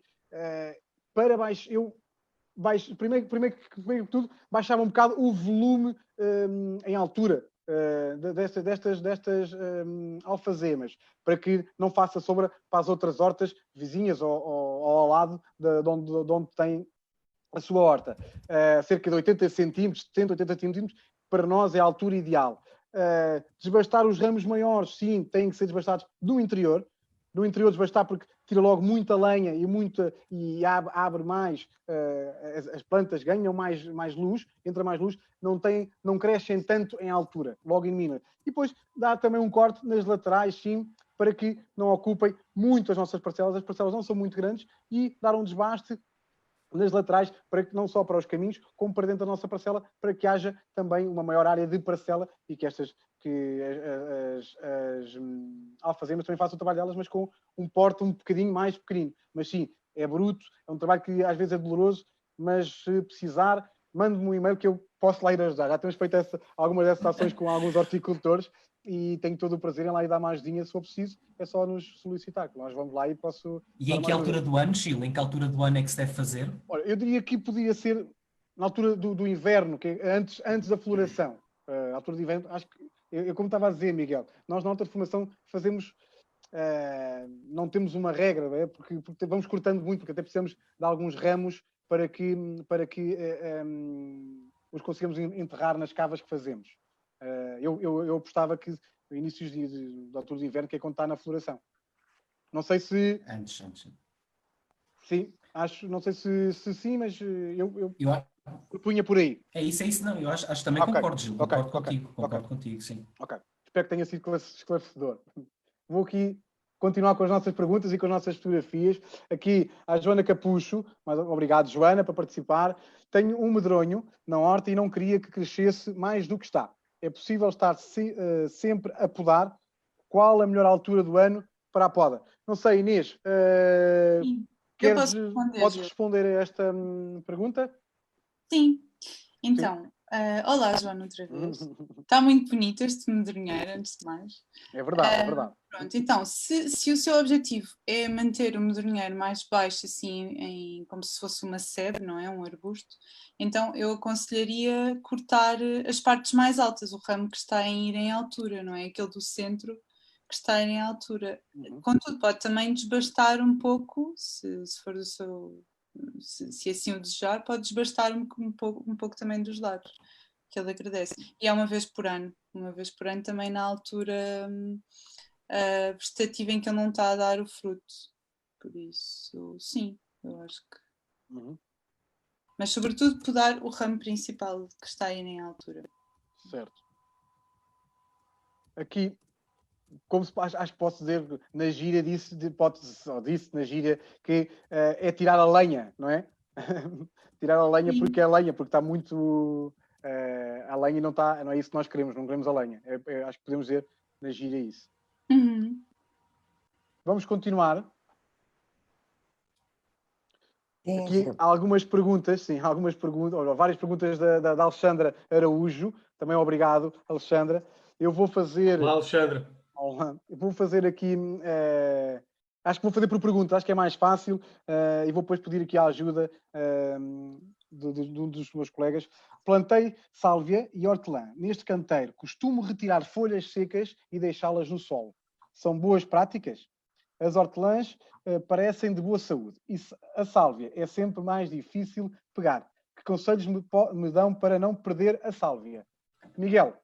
para baixo, primeiro que tudo, baixava um bocado o volume em altura destas alfazemas, para que não faça sombra para as outras hortas vizinhas ou ao lado de onde tem a sua horta. Cerca de 80 centímetros, 70, 80 centímetros, para nós é a altura ideal. Desbastar os ramos maiores, sim, têm que ser desbastados do interior. No interior desbastar porque tira logo muita lenha e abre mais, as plantas ganham mais luz, entra mais luz, não crescem tanto em altura, logo em mina. E depois dá também um corte nas laterais, sim, para que não ocupem muito as nossas parcelas não são muito grandes, e dar um desbaste nas laterais, para que não só para os caminhos, como para dentro da nossa parcela, para que haja também uma maior área de parcela e que as alfazemas também façam o trabalho delas, mas com um porte um bocadinho mais pequenino. Mas sim, é bruto, é um trabalho que às vezes é doloroso, mas se precisar, mande-me um e-mail que eu posso lá ir ajudar. Já temos feito algumas dessas ações com alguns horticultores e tenho todo o prazer em lá ir dar uma ajudinha se for preciso, é só nos solicitar, que nós vamos lá e posso... E em que altura do ano, Gil? Em que altura do ano é que se deve fazer? Olha, eu diria que podia ser na altura do inverno, que é antes da floração. A altura do inverno, acho que, eu como estava a dizer, Miguel, nós na alta de formação fazemos, não temos uma regra, porque vamos cortando muito, porque até precisamos de alguns ramos para que os consigamos enterrar nas cavas que fazemos. Eu apostava que no início da altura do inverno, que é quando está na floração. Não sei se... Antes. Sim, não sei se sim, mas eu punha por aí. É isso, não, eu acho também concordo, Gil, concordo contigo, sim. Ok, espero que tenha sido esclarecedor. Vou aqui continuar com as nossas perguntas e com as nossas fotografias. Aqui a Joana Capucho, mas obrigado Joana por participar. Tenho um medronho na horta e não queria que crescesse mais do que está. É possível estar sempre a podar? Qual a melhor altura do ano para a poda? Não sei, Inês, podes responder a esta pergunta? Sim. Então, olá, Joana, outra vez. Está muito bonito este medronheiro, antes de mais. É verdade, é verdade. Pronto, então, se o seu objetivo é manter o medronheiro mais baixo, assim, como se fosse uma sebe, não é? Um arbusto, então eu aconselharia cortar as partes mais altas, o ramo que está a ir em altura, não é? Aquele do centro que está a ir em altura. Contudo, pode também desbastar um pouco, se for do seu... Se assim o desejar, pode desbastar um pouco também dos lados, que ele agradece. E é uma vez por ano também na altura vegetativa em que ele não está a dar o fruto. Por isso, sim, eu acho que... Mas sobretudo podar o ramo principal que está aí em altura. Certo. Aqui, acho que posso dizer, na gíria disse na gíria que é tirar a lenha, não é? Tirar a lenha Sim. porque é lenha, porque está muito... a lenha não é isso que nós queremos, não queremos a lenha. Acho que podemos dizer na gíria isso. Uhum. Vamos continuar. Sim, Aqui Gil. há algumas perguntas, ou várias perguntas da Alexandra Araújo. Também obrigado, Alexandra. Eu vou fazer... Olá, Alexandre. Eu vou fazer aqui... acho que vou fazer por pergunta, acho que é mais fácil. E vou depois pedir aqui a ajuda de um dos meus colegas. Plantei sálvia e hortelã. Neste canteiro, costumo retirar folhas secas e deixá-las no solo. São boas práticas? As hortelãs parecem de boa saúde. E a sálvia é sempre mais difícil pegar. Que conselhos me dão para não perder a sálvia? Miguel,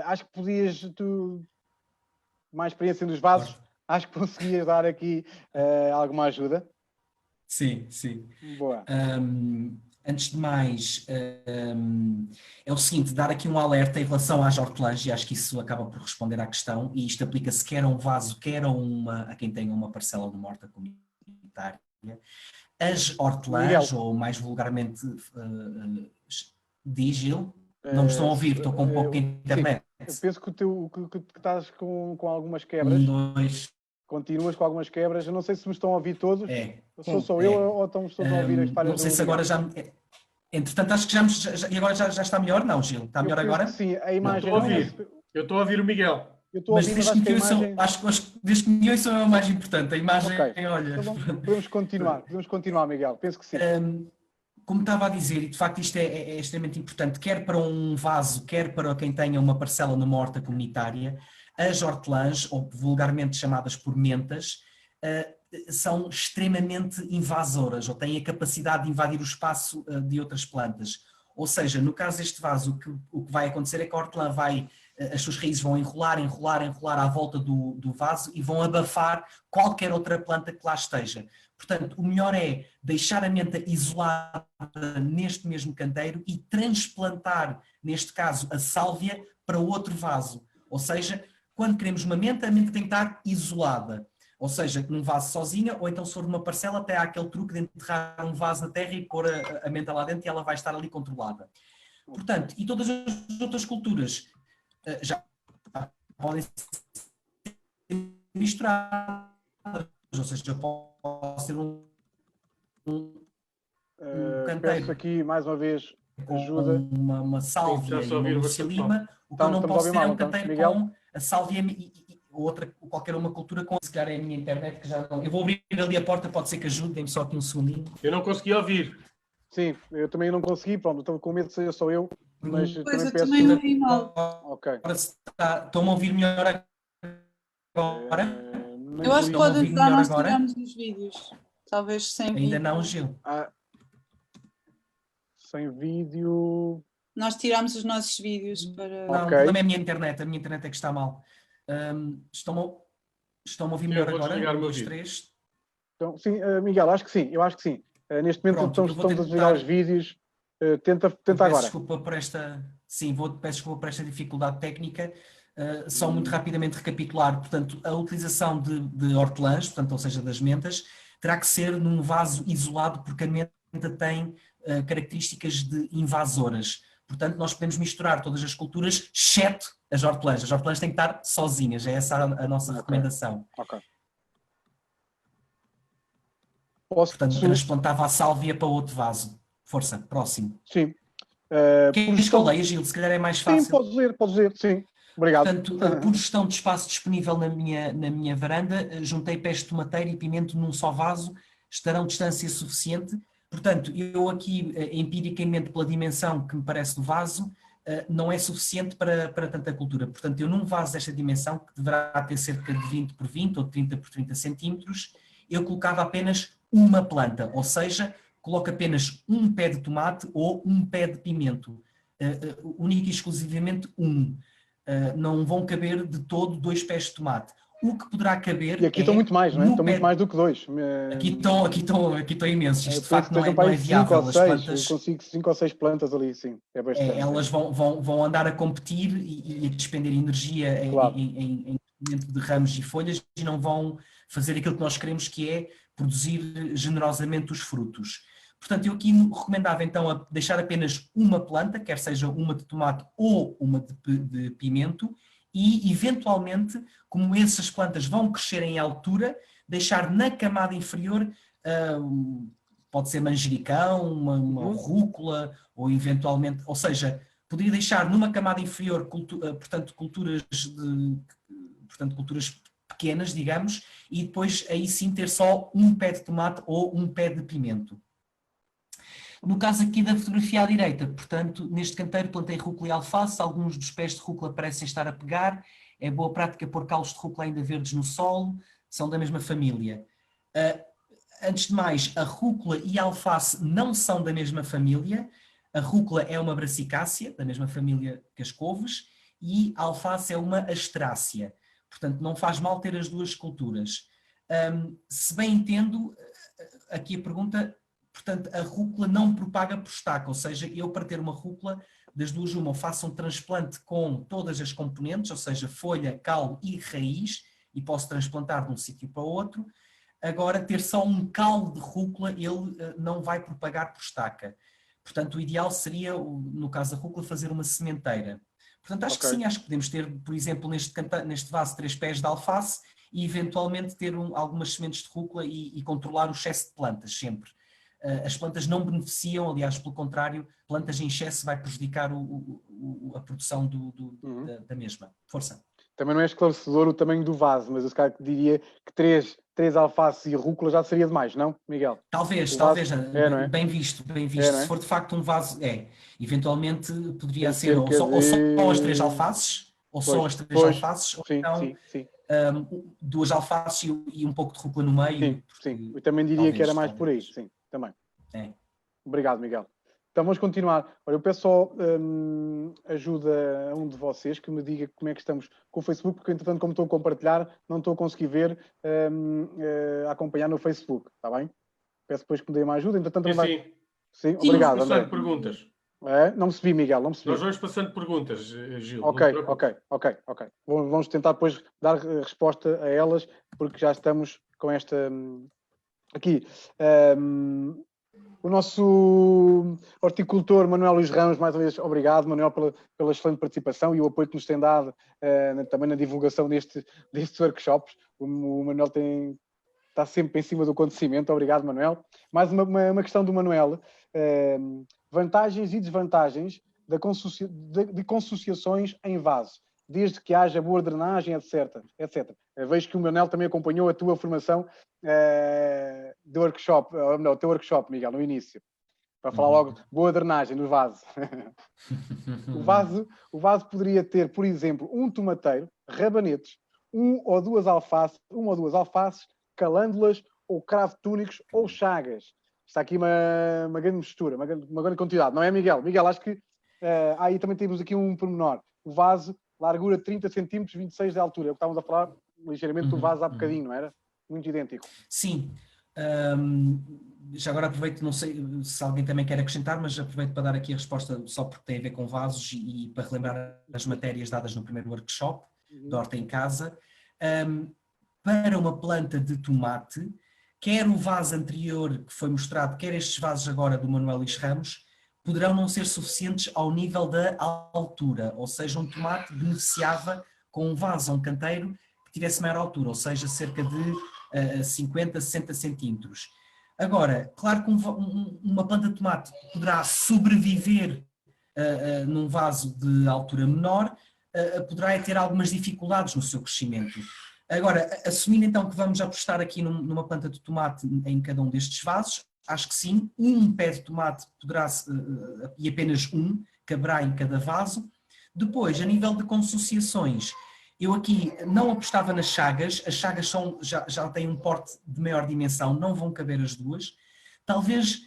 acho que podias, tu, mais experiência nos vasos, acho que conseguias dar aqui alguma ajuda. Sim, sim. Boa. Antes de mais, é o seguinte, dar aqui um alerta em relação às hortelãs, e acho que isso acaba por responder à questão, e isto aplica-se quer a um vaso, quer a quem tenha uma parcela de uma horta comunitária. As hortelãs, ou mais vulgarmente, diz, Gil, não me estão a ouvir, estou com um pouco de internet. Eu penso que estás com algumas quebras. 1, 2... Continuas com algumas quebras. Eu não sei se me estão a ouvir todos. Sou só eu ou estão todos a ouvir as falhas? Não sei se agora já... Entretanto, acho que e agora já está melhor, não, Gil? Está melhor agora? Sim, a imagem... Eu estou a ouvir o Miguel. Mas desde que me ouçam é o mais importante. A imagem, olha... Então, podemos continuar, Miguel. Penso que sim. Como estava a dizer, e de facto isto é extremamente importante, quer para um vaso, quer para quem tenha uma parcela numa horta comunitária, as hortelãs, ou vulgarmente chamadas por mentas, são extremamente invasoras, ou têm a capacidade de invadir o espaço de outras plantas. Ou seja, no caso deste vaso, o que vai acontecer é que a hortelã as suas raízes vão enrolar à volta do vaso e vão abafar qualquer outra planta que lá esteja. Portanto, o melhor é deixar a menta isolada neste mesmo canteiro e transplantar, neste caso, a sálvia para outro vaso. Ou seja, quando queremos uma menta, a menta tem que estar isolada. Ou seja, num vaso sozinha, ou então se for numa parcela, até há aquele truque de enterrar um vaso na terra e pôr a menta lá dentro e ela vai estar ali controlada. Portanto, e todas as outras culturas já podem ser misturadas. Ou seja, já pode ser um canteiro. Peço aqui, mais uma vez, ajuda. Uma sálvia e uma Lúcia Lima. O que eu não posso ter é um canteiro com a sálvia e qualquer uma cultura com, se calhar é a minha internet que já não... Eu vou abrir ali a porta, pode ser que ajude, dê-me só aqui um segundinho. Eu não consegui ouvir. Sim, eu também não consegui, pronto, estou com medo de ser só eu, mas pois também eu peço... também não vi mal. Ok. Estão-me a ouvir melhor agora? Eu acho que pode ajudar nós tirarmos os vídeos. Talvez sem vídeo. Ainda não, Gil. Sem vídeo... Nós tiramos os nossos vídeos para... Não, o problema é a minha internet é que está mal. Estão-me a ouvir melhor agora? 1, 2, 3. Então, sim, Miguel, acho que sim, eu acho que sim. Neste momento estamos a desligar os vídeos. Tenta agora. Desculpa por esta... Sim, peço desculpa por esta dificuldade técnica. Só muito rapidamente recapitular. Portanto, a utilização de hortelãs, portanto, ou seja, das mentas, terá que ser num vaso isolado, porque a menta tem características de invasoras. Portanto, nós podemos misturar todas as culturas, exceto as hortelãs. As hortelãs têm que estar sozinhas, é essa a nossa recomendação. Ok. Portanto, transplantava a sálvia para outro vaso. Força, próximo. Sim. Queres que eu leia, Gil? Se calhar é mais fácil. Sim, pode dizer, sim. Obrigado. Portanto, por gestão de espaço disponível na minha varanda, juntei pés de tomateiro e pimento num só vaso, estarão distância suficiente. Portanto, eu aqui, empiricamente, pela dimensão que me parece do vaso, não é suficiente para tanta cultura. Portanto, eu num vaso desta dimensão, que deverá ter cerca de 20 por 20 ou 30 por 30 centímetros, eu colocava apenas uma planta, ou seja, coloco apenas um pé de tomate ou um pé de pimento, único e exclusivamente um. Não vão caber de todo 2 pés de tomate. O que poderá caber. E aqui estão muito mais, não é? Estão muito mais do que 2. Aqui estão imensos. Isto de facto não é Eu viável. consigo 5 ou 6 plantas ali, sim. É bastante. Elas vão andar a competir e a despender energia em de ramos e folhas e não vão fazer aquilo que nós queremos, que é produzir generosamente os frutos. Portanto, eu aqui recomendava então deixar apenas uma planta, quer seja uma de tomate ou uma de pimento, e eventualmente, como essas plantas vão crescer em altura, deixar na camada inferior, pode ser manjericão, uma rúcula, ou eventualmente, ou seja, poderia deixar numa camada inferior, portanto, culturas pequenas, digamos, e depois aí sim ter só um pé de tomate ou um pé de pimento. No caso aqui da fotografia à direita, portanto, neste canteiro plantei rúcula e alface, alguns dos pés de rúcula parecem estar a pegar, é boa prática pôr caules de rúcula ainda verdes no solo, são da mesma família. Antes de mais, a rúcula e a alface não são da mesma família, a rúcula é uma brassicácea, da mesma família que as couves, e a alface é uma asterácea, portanto não faz mal ter as duas culturas. Se bem entendo, aqui a pergunta... Portanto, a rúcula não propaga por estaca, ou seja, eu para ter uma rúcula, das duas uma, faço um transplante com todas as componentes, ou seja, folha, caule e raiz, e posso transplantar de um sítio para o outro. Agora, ter só um caule de rúcula, ele não vai propagar por estaca. Portanto, o ideal seria, no caso da rúcula, fazer uma sementeira. Portanto, acho que sim, acho que podemos ter, por exemplo, neste vaso 3 pés de alface e eventualmente ter algumas sementes de rúcula e controlar o excesso de plantas sempre. As plantas não beneficiam, aliás, pelo contrário, plantas em excesso vai prejudicar a produção da mesma. Força. Também não é esclarecedor o tamanho do vaso, mas eu se calhar diria que três alfaces e rúcula já seria demais, não, Miguel? Talvez, não é? Bem visto. Não é? Se for de facto um vaso, eventualmente poderia ser ou só as 3 alfaces, ou só as 3 alfaces, ou então 2 alfaces e um pouco de rúcula no meio. Sim. Eu também diria que era mais por aí, sim. Também. Obrigado, Miguel. Então vamos continuar. Olha, eu peço só ajuda a um de vocês que me diga como é que estamos com o Facebook, porque entretanto, como estou a compartilhar, não estou a conseguir ver, a acompanhar no Facebook, está bem? Peço depois que me dê uma ajuda. Entretanto, sim, obrigado, André. Perguntas. Não percebi, Miguel, não percebi. Nós vamos passando perguntas, Gil. Ok. Vamos tentar depois dar resposta a elas, porque já estamos com esta... Aqui, o nosso horticultor Manuel Luís Ramos, mais uma vez, obrigado, Manuel, pela excelente participação e o apoio que nos tem dado também na divulgação destes workshops. O Manuel está sempre em cima do acontecimento. Obrigado, Manuel. Mais uma questão do Manuel. Vantagens e desvantagens de consociações em vaso, desde que haja boa drenagem, etc. Vejo que o Manuel também acompanhou a tua formação do workshop, o teu workshop, Miguel, no início, para falar logo boa drenagem no vaso. O vaso poderia ter, por exemplo, um tomateiro, rabanetes, uma ou duas alfaces, calândulas ou cravo-túnicos ou chagas. Está aqui uma grande mistura, uma grande quantidade, não é, Miguel? Miguel, acho que aí também temos aqui um pormenor. O vaso, largura de 30 cm, 26 de altura. É o que estávamos a falar ligeiramente do vaso há bocadinho, não era? Muito idêntico. Sim. Já agora aproveito, não sei se alguém também quer acrescentar, mas aproveito para dar aqui a resposta só porque tem a ver com vasos e para relembrar as matérias dadas no primeiro workshop da Horta em Casa. Para uma planta de tomate, quer o vaso anterior que foi mostrado, quer estes vasos agora do Manuel Luís Ramos, poderão não ser suficientes ao nível da altura, ou seja, um tomate beneficiava com um vaso ou um canteiro que tivesse maior altura, ou seja, cerca de 50, 60 centímetros. Agora, claro que uma planta de tomate poderá sobreviver num vaso de altura menor, poderá ter algumas dificuldades no seu crescimento. Agora, assumindo então que vamos apostar aqui numa planta de tomate em cada um destes vasos, acho que sim, um pé de tomate poderá, e apenas um, caberá em cada vaso. Depois, a nível de consociações, eu aqui não apostava nas chagas, as chagas já têm um porte de maior dimensão, não vão caber as duas. Talvez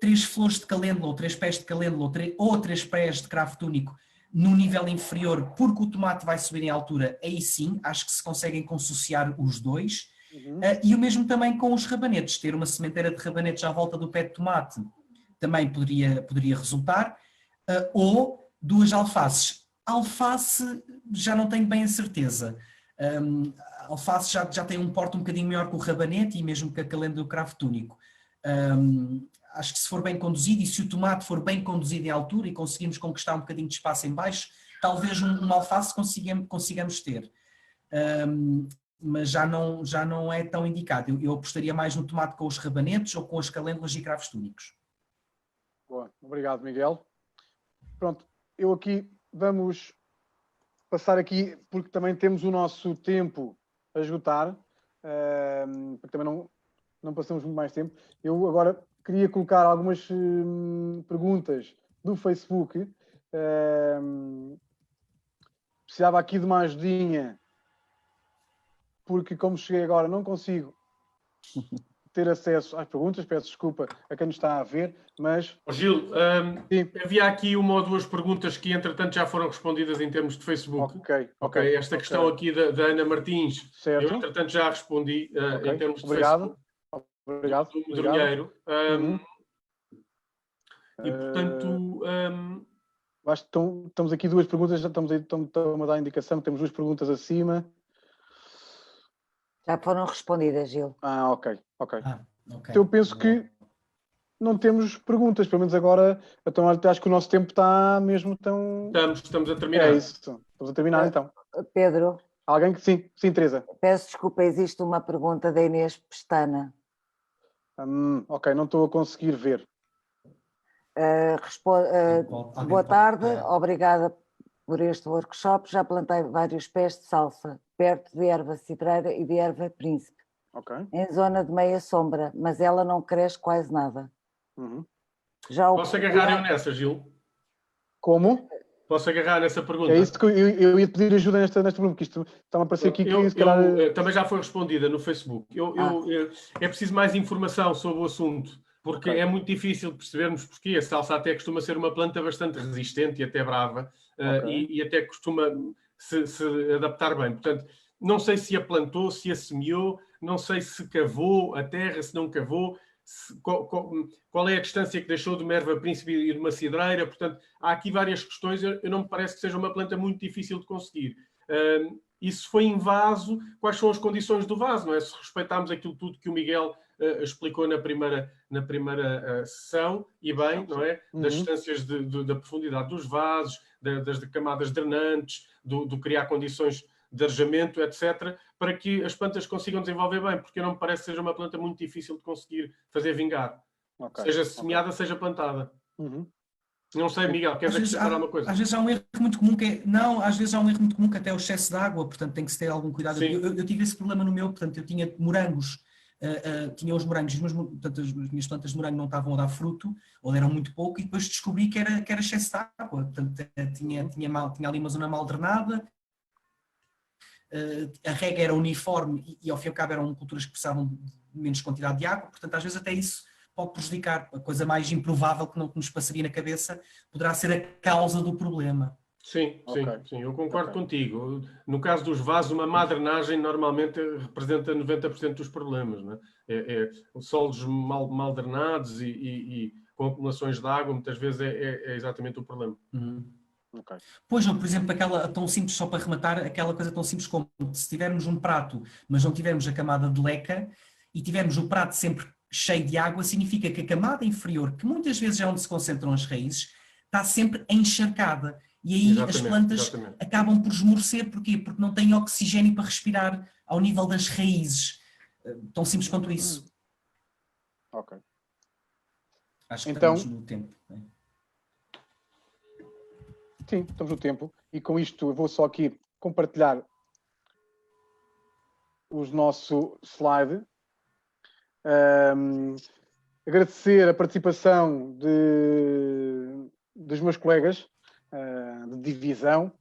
3 flores de calêndula, ou 3 pés de calêndula, ou 3 pés de cravo túnico no nível inferior, porque o tomate vai subir em altura, aí sim, acho que se conseguem consociar os dois. E o mesmo também com os rabanetes, ter uma sementeira de rabanetes à volta do pé de tomate também poderia resultar, ou 2 alfaces. Alface já não tenho bem a certeza. A alface já tem um porte um bocadinho maior que o rabanete e mesmo que a calêndula do cravo túnico. acho que se for bem conduzido e se o tomate for bem conduzido em altura e conseguirmos conquistar um bocadinho de espaço em baixo, talvez um alface consigamos ter. Mas já não é tão indicado. Eu apostaria mais no tomate com os rabanetes ou com as calêndulas e cravos túnicos. Boa, obrigado, Miguel. Pronto, eu aqui vamos passar aqui, porque também temos o nosso tempo a esgotar, porque também não passamos muito mais tempo. Eu agora queria colocar algumas perguntas do Facebook. Precisava aqui de uma ajudinha, porque como cheguei agora não consigo ter acesso às perguntas, peço desculpa a quem nos está a ver, mas... Gil, havia aqui uma ou duas perguntas que entretanto já foram respondidas em termos de Facebook. Ok. Esta questão aqui da Ana Martins, certo. Eu entretanto já respondi em termos de Facebook. Obrigado. Do Medronheiro. E portanto... Acho que estamos aqui duas perguntas, já estamos a dar a indicação que temos duas perguntas acima. Já foram respondidas, Gil. Ok. Okay. Então eu penso que não temos perguntas, pelo menos agora. Então acho que o nosso tempo está mesmo tão... Estamos a terminar. É isso, estamos a terminar então. Pedro. Alguém que sim, Teresa. Peço desculpa, existe uma pergunta da Inês Pestana. Ok, não estou a conseguir ver. Boa tarde, obrigada por este workshop. Já plantei vários pés de salsa, perto de erva cidreira e de erva príncipe, em zona de meia sombra, mas ela não cresce quase nada. Posso agarrar eu nessa, Gil? Como? Posso agarrar nessa pergunta? É isso que eu ia pedir ajuda nesta pergunta, porque isto está-me a parecer aqui que se calhar... Também já foi respondida no Facebook. É preciso mais informação sobre o assunto, porque é muito difícil percebermos porque a salsa até costuma ser uma planta bastante resistente e até brava, e até costuma se adaptar bem. Portanto, não sei se a plantou, se a semeou, não sei se cavou a terra, se não cavou, qual é a distância que deixou de uma erva príncipe e de uma cidreira. Portanto, há aqui várias questões. Eu não me parece que seja uma planta muito difícil de conseguir. E se foi em vaso, quais são as condições do vaso? Não é? Se respeitarmos aquilo tudo que o Miguel explicou na primeira sessão, e bem, não é? Das distâncias da profundidade dos vasos, das camadas drenantes, do criar condições de arejamento, etc., para que as plantas consigam desenvolver bem, porque não me parece que seja uma planta muito difícil de conseguir fazer vingar. Seja semeada, seja plantada. Não sei, Miguel, queres acrescentar alguma coisa? Às vezes há um erro muito comum às vezes há um erro muito comum que até é o excesso de água, portanto tem que se ter algum cuidado. Eu tive esse problema no meu, portanto eu tinha morangos, tinha os morangos, portanto as minhas plantas de morango não estavam a dar fruto, ou deram muito pouco, e depois descobri que era excesso de água, portanto tinha ali uma zona mal drenada, a rega era uniforme e ao fim e ao cabo eram culturas que precisavam de menos quantidade de água, portanto às vezes até isso pode prejudicar. A coisa mais improvável que nos passaria na cabeça poderá ser a causa do problema. Sim, eu concordo contigo. No caso dos vasos, uma má drenagem normalmente representa 90% dos problemas. Não é? Solos mal drenados e com acumulações de água, muitas vezes é exatamente o problema. Pois, por exemplo, aquela tão simples, só para rematar, aquela coisa tão simples como se tivermos um prato, mas não tivermos a camada de leca e tivermos o prato sempre cheio de água, significa que a camada inferior, que muitas vezes é onde se concentram as raízes, está sempre encharcada. E aí as plantas acabam por esmorecer. Porquê? Porque não têm oxigênio para respirar ao nível das raízes. Tão simples quanto isso. Acho que estamos no tempo. Sim, estamos no tempo. E com isto eu vou só aqui compartilhar o nosso slide. Agradecer a participação dos meus colegas de divisão,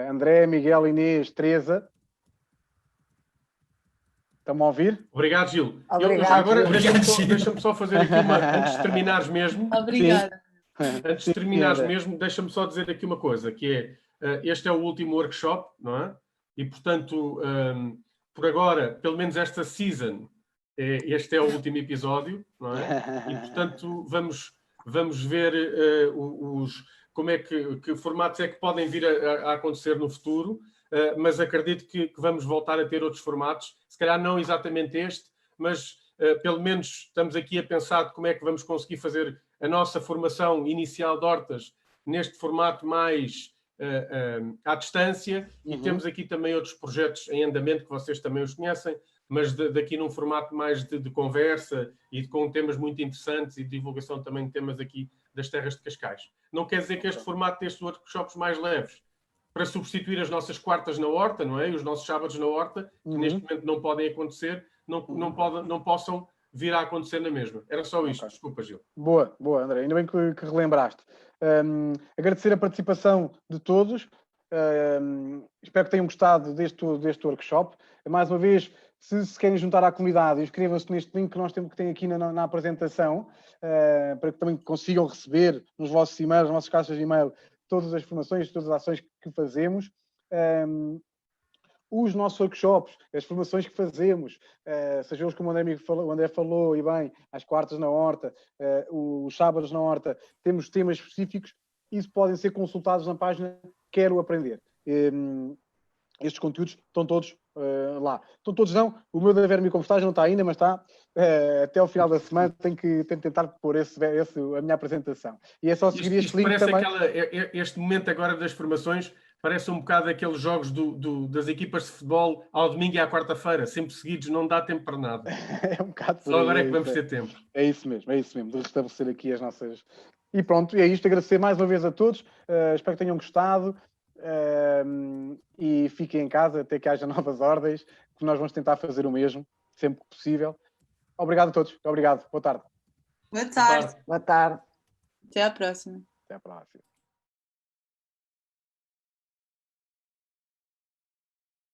André, Miguel, Inês, Teresa. Estão-me a ouvir? Obrigado, Gil. Obrigado, deixa-me só fazer aqui antes de terminares mesmo. Obrigada. Antes de terminares mesmo, deixa-me só dizer aqui uma coisa, que é, este é o último workshop, não é? E, portanto, por agora, pelo menos esta season, este é o último episódio, não é? E, portanto, vamos ver como é que formatos é que podem vir a acontecer no futuro, mas acredito que vamos voltar a ter outros formatos, se calhar não exatamente este, mas pelo menos estamos aqui a pensar de como é que vamos conseguir fazer a nossa formação inicial de hortas neste formato mais à distância, e temos aqui também outros projetos em andamento que vocês também os conhecem, mas daqui num formato mais de conversa e com temas muito interessantes e de divulgação também de temas aqui das terras de Cascais. Não quer dizer que este formato destes workshops mais leves, para substituir as nossas quartas na horta, não é? E os nossos sábados na horta, que neste momento não podem acontecer, não possam vir a acontecer na mesma. Era só isto. Desculpa, Gil. Boa, André. Ainda bem que relembraste. Agradecer a participação de todos. Espero que tenham gostado deste workshop. Mais uma vez, se querem juntar à comunidade, inscrevam-se neste link que tem aqui na apresentação, para que também consigam receber nos vossos e-mails, nas vossas caixas de e-mail, todas as informações, todas as ações que fazemos. Os nossos workshops, as formações que fazemos, seja eles como o André falou, e bem, as quartas na horta, os sábados na horta, temos temas específicos, isso podem ser consultados na página Quero Aprender. Estes conteúdos estão todos lá. Estão todos não, o meu da vermicompostagem não está ainda, mas está. Até ao final da semana tenho que tentar pôr a minha apresentação. E é só seguir este link parece também. Este momento agora das formações parece um bocado aqueles jogos das equipas de futebol ao domingo e à quarta-feira, sempre seguidos, não dá tempo para nada. É um bocado só agora é que vamos ter tempo. É isso mesmo, de restabelecer aqui as nossas... E pronto, é isto. Agradecer mais uma vez a todos, espero que tenham gostado, e fiquem em casa até que haja novas ordens, que nós vamos tentar fazer o mesmo, sempre que possível. Obrigado a todos. Obrigado. Boa tarde. Boa tarde. Boa tarde. Até à próxima. Até à próxima.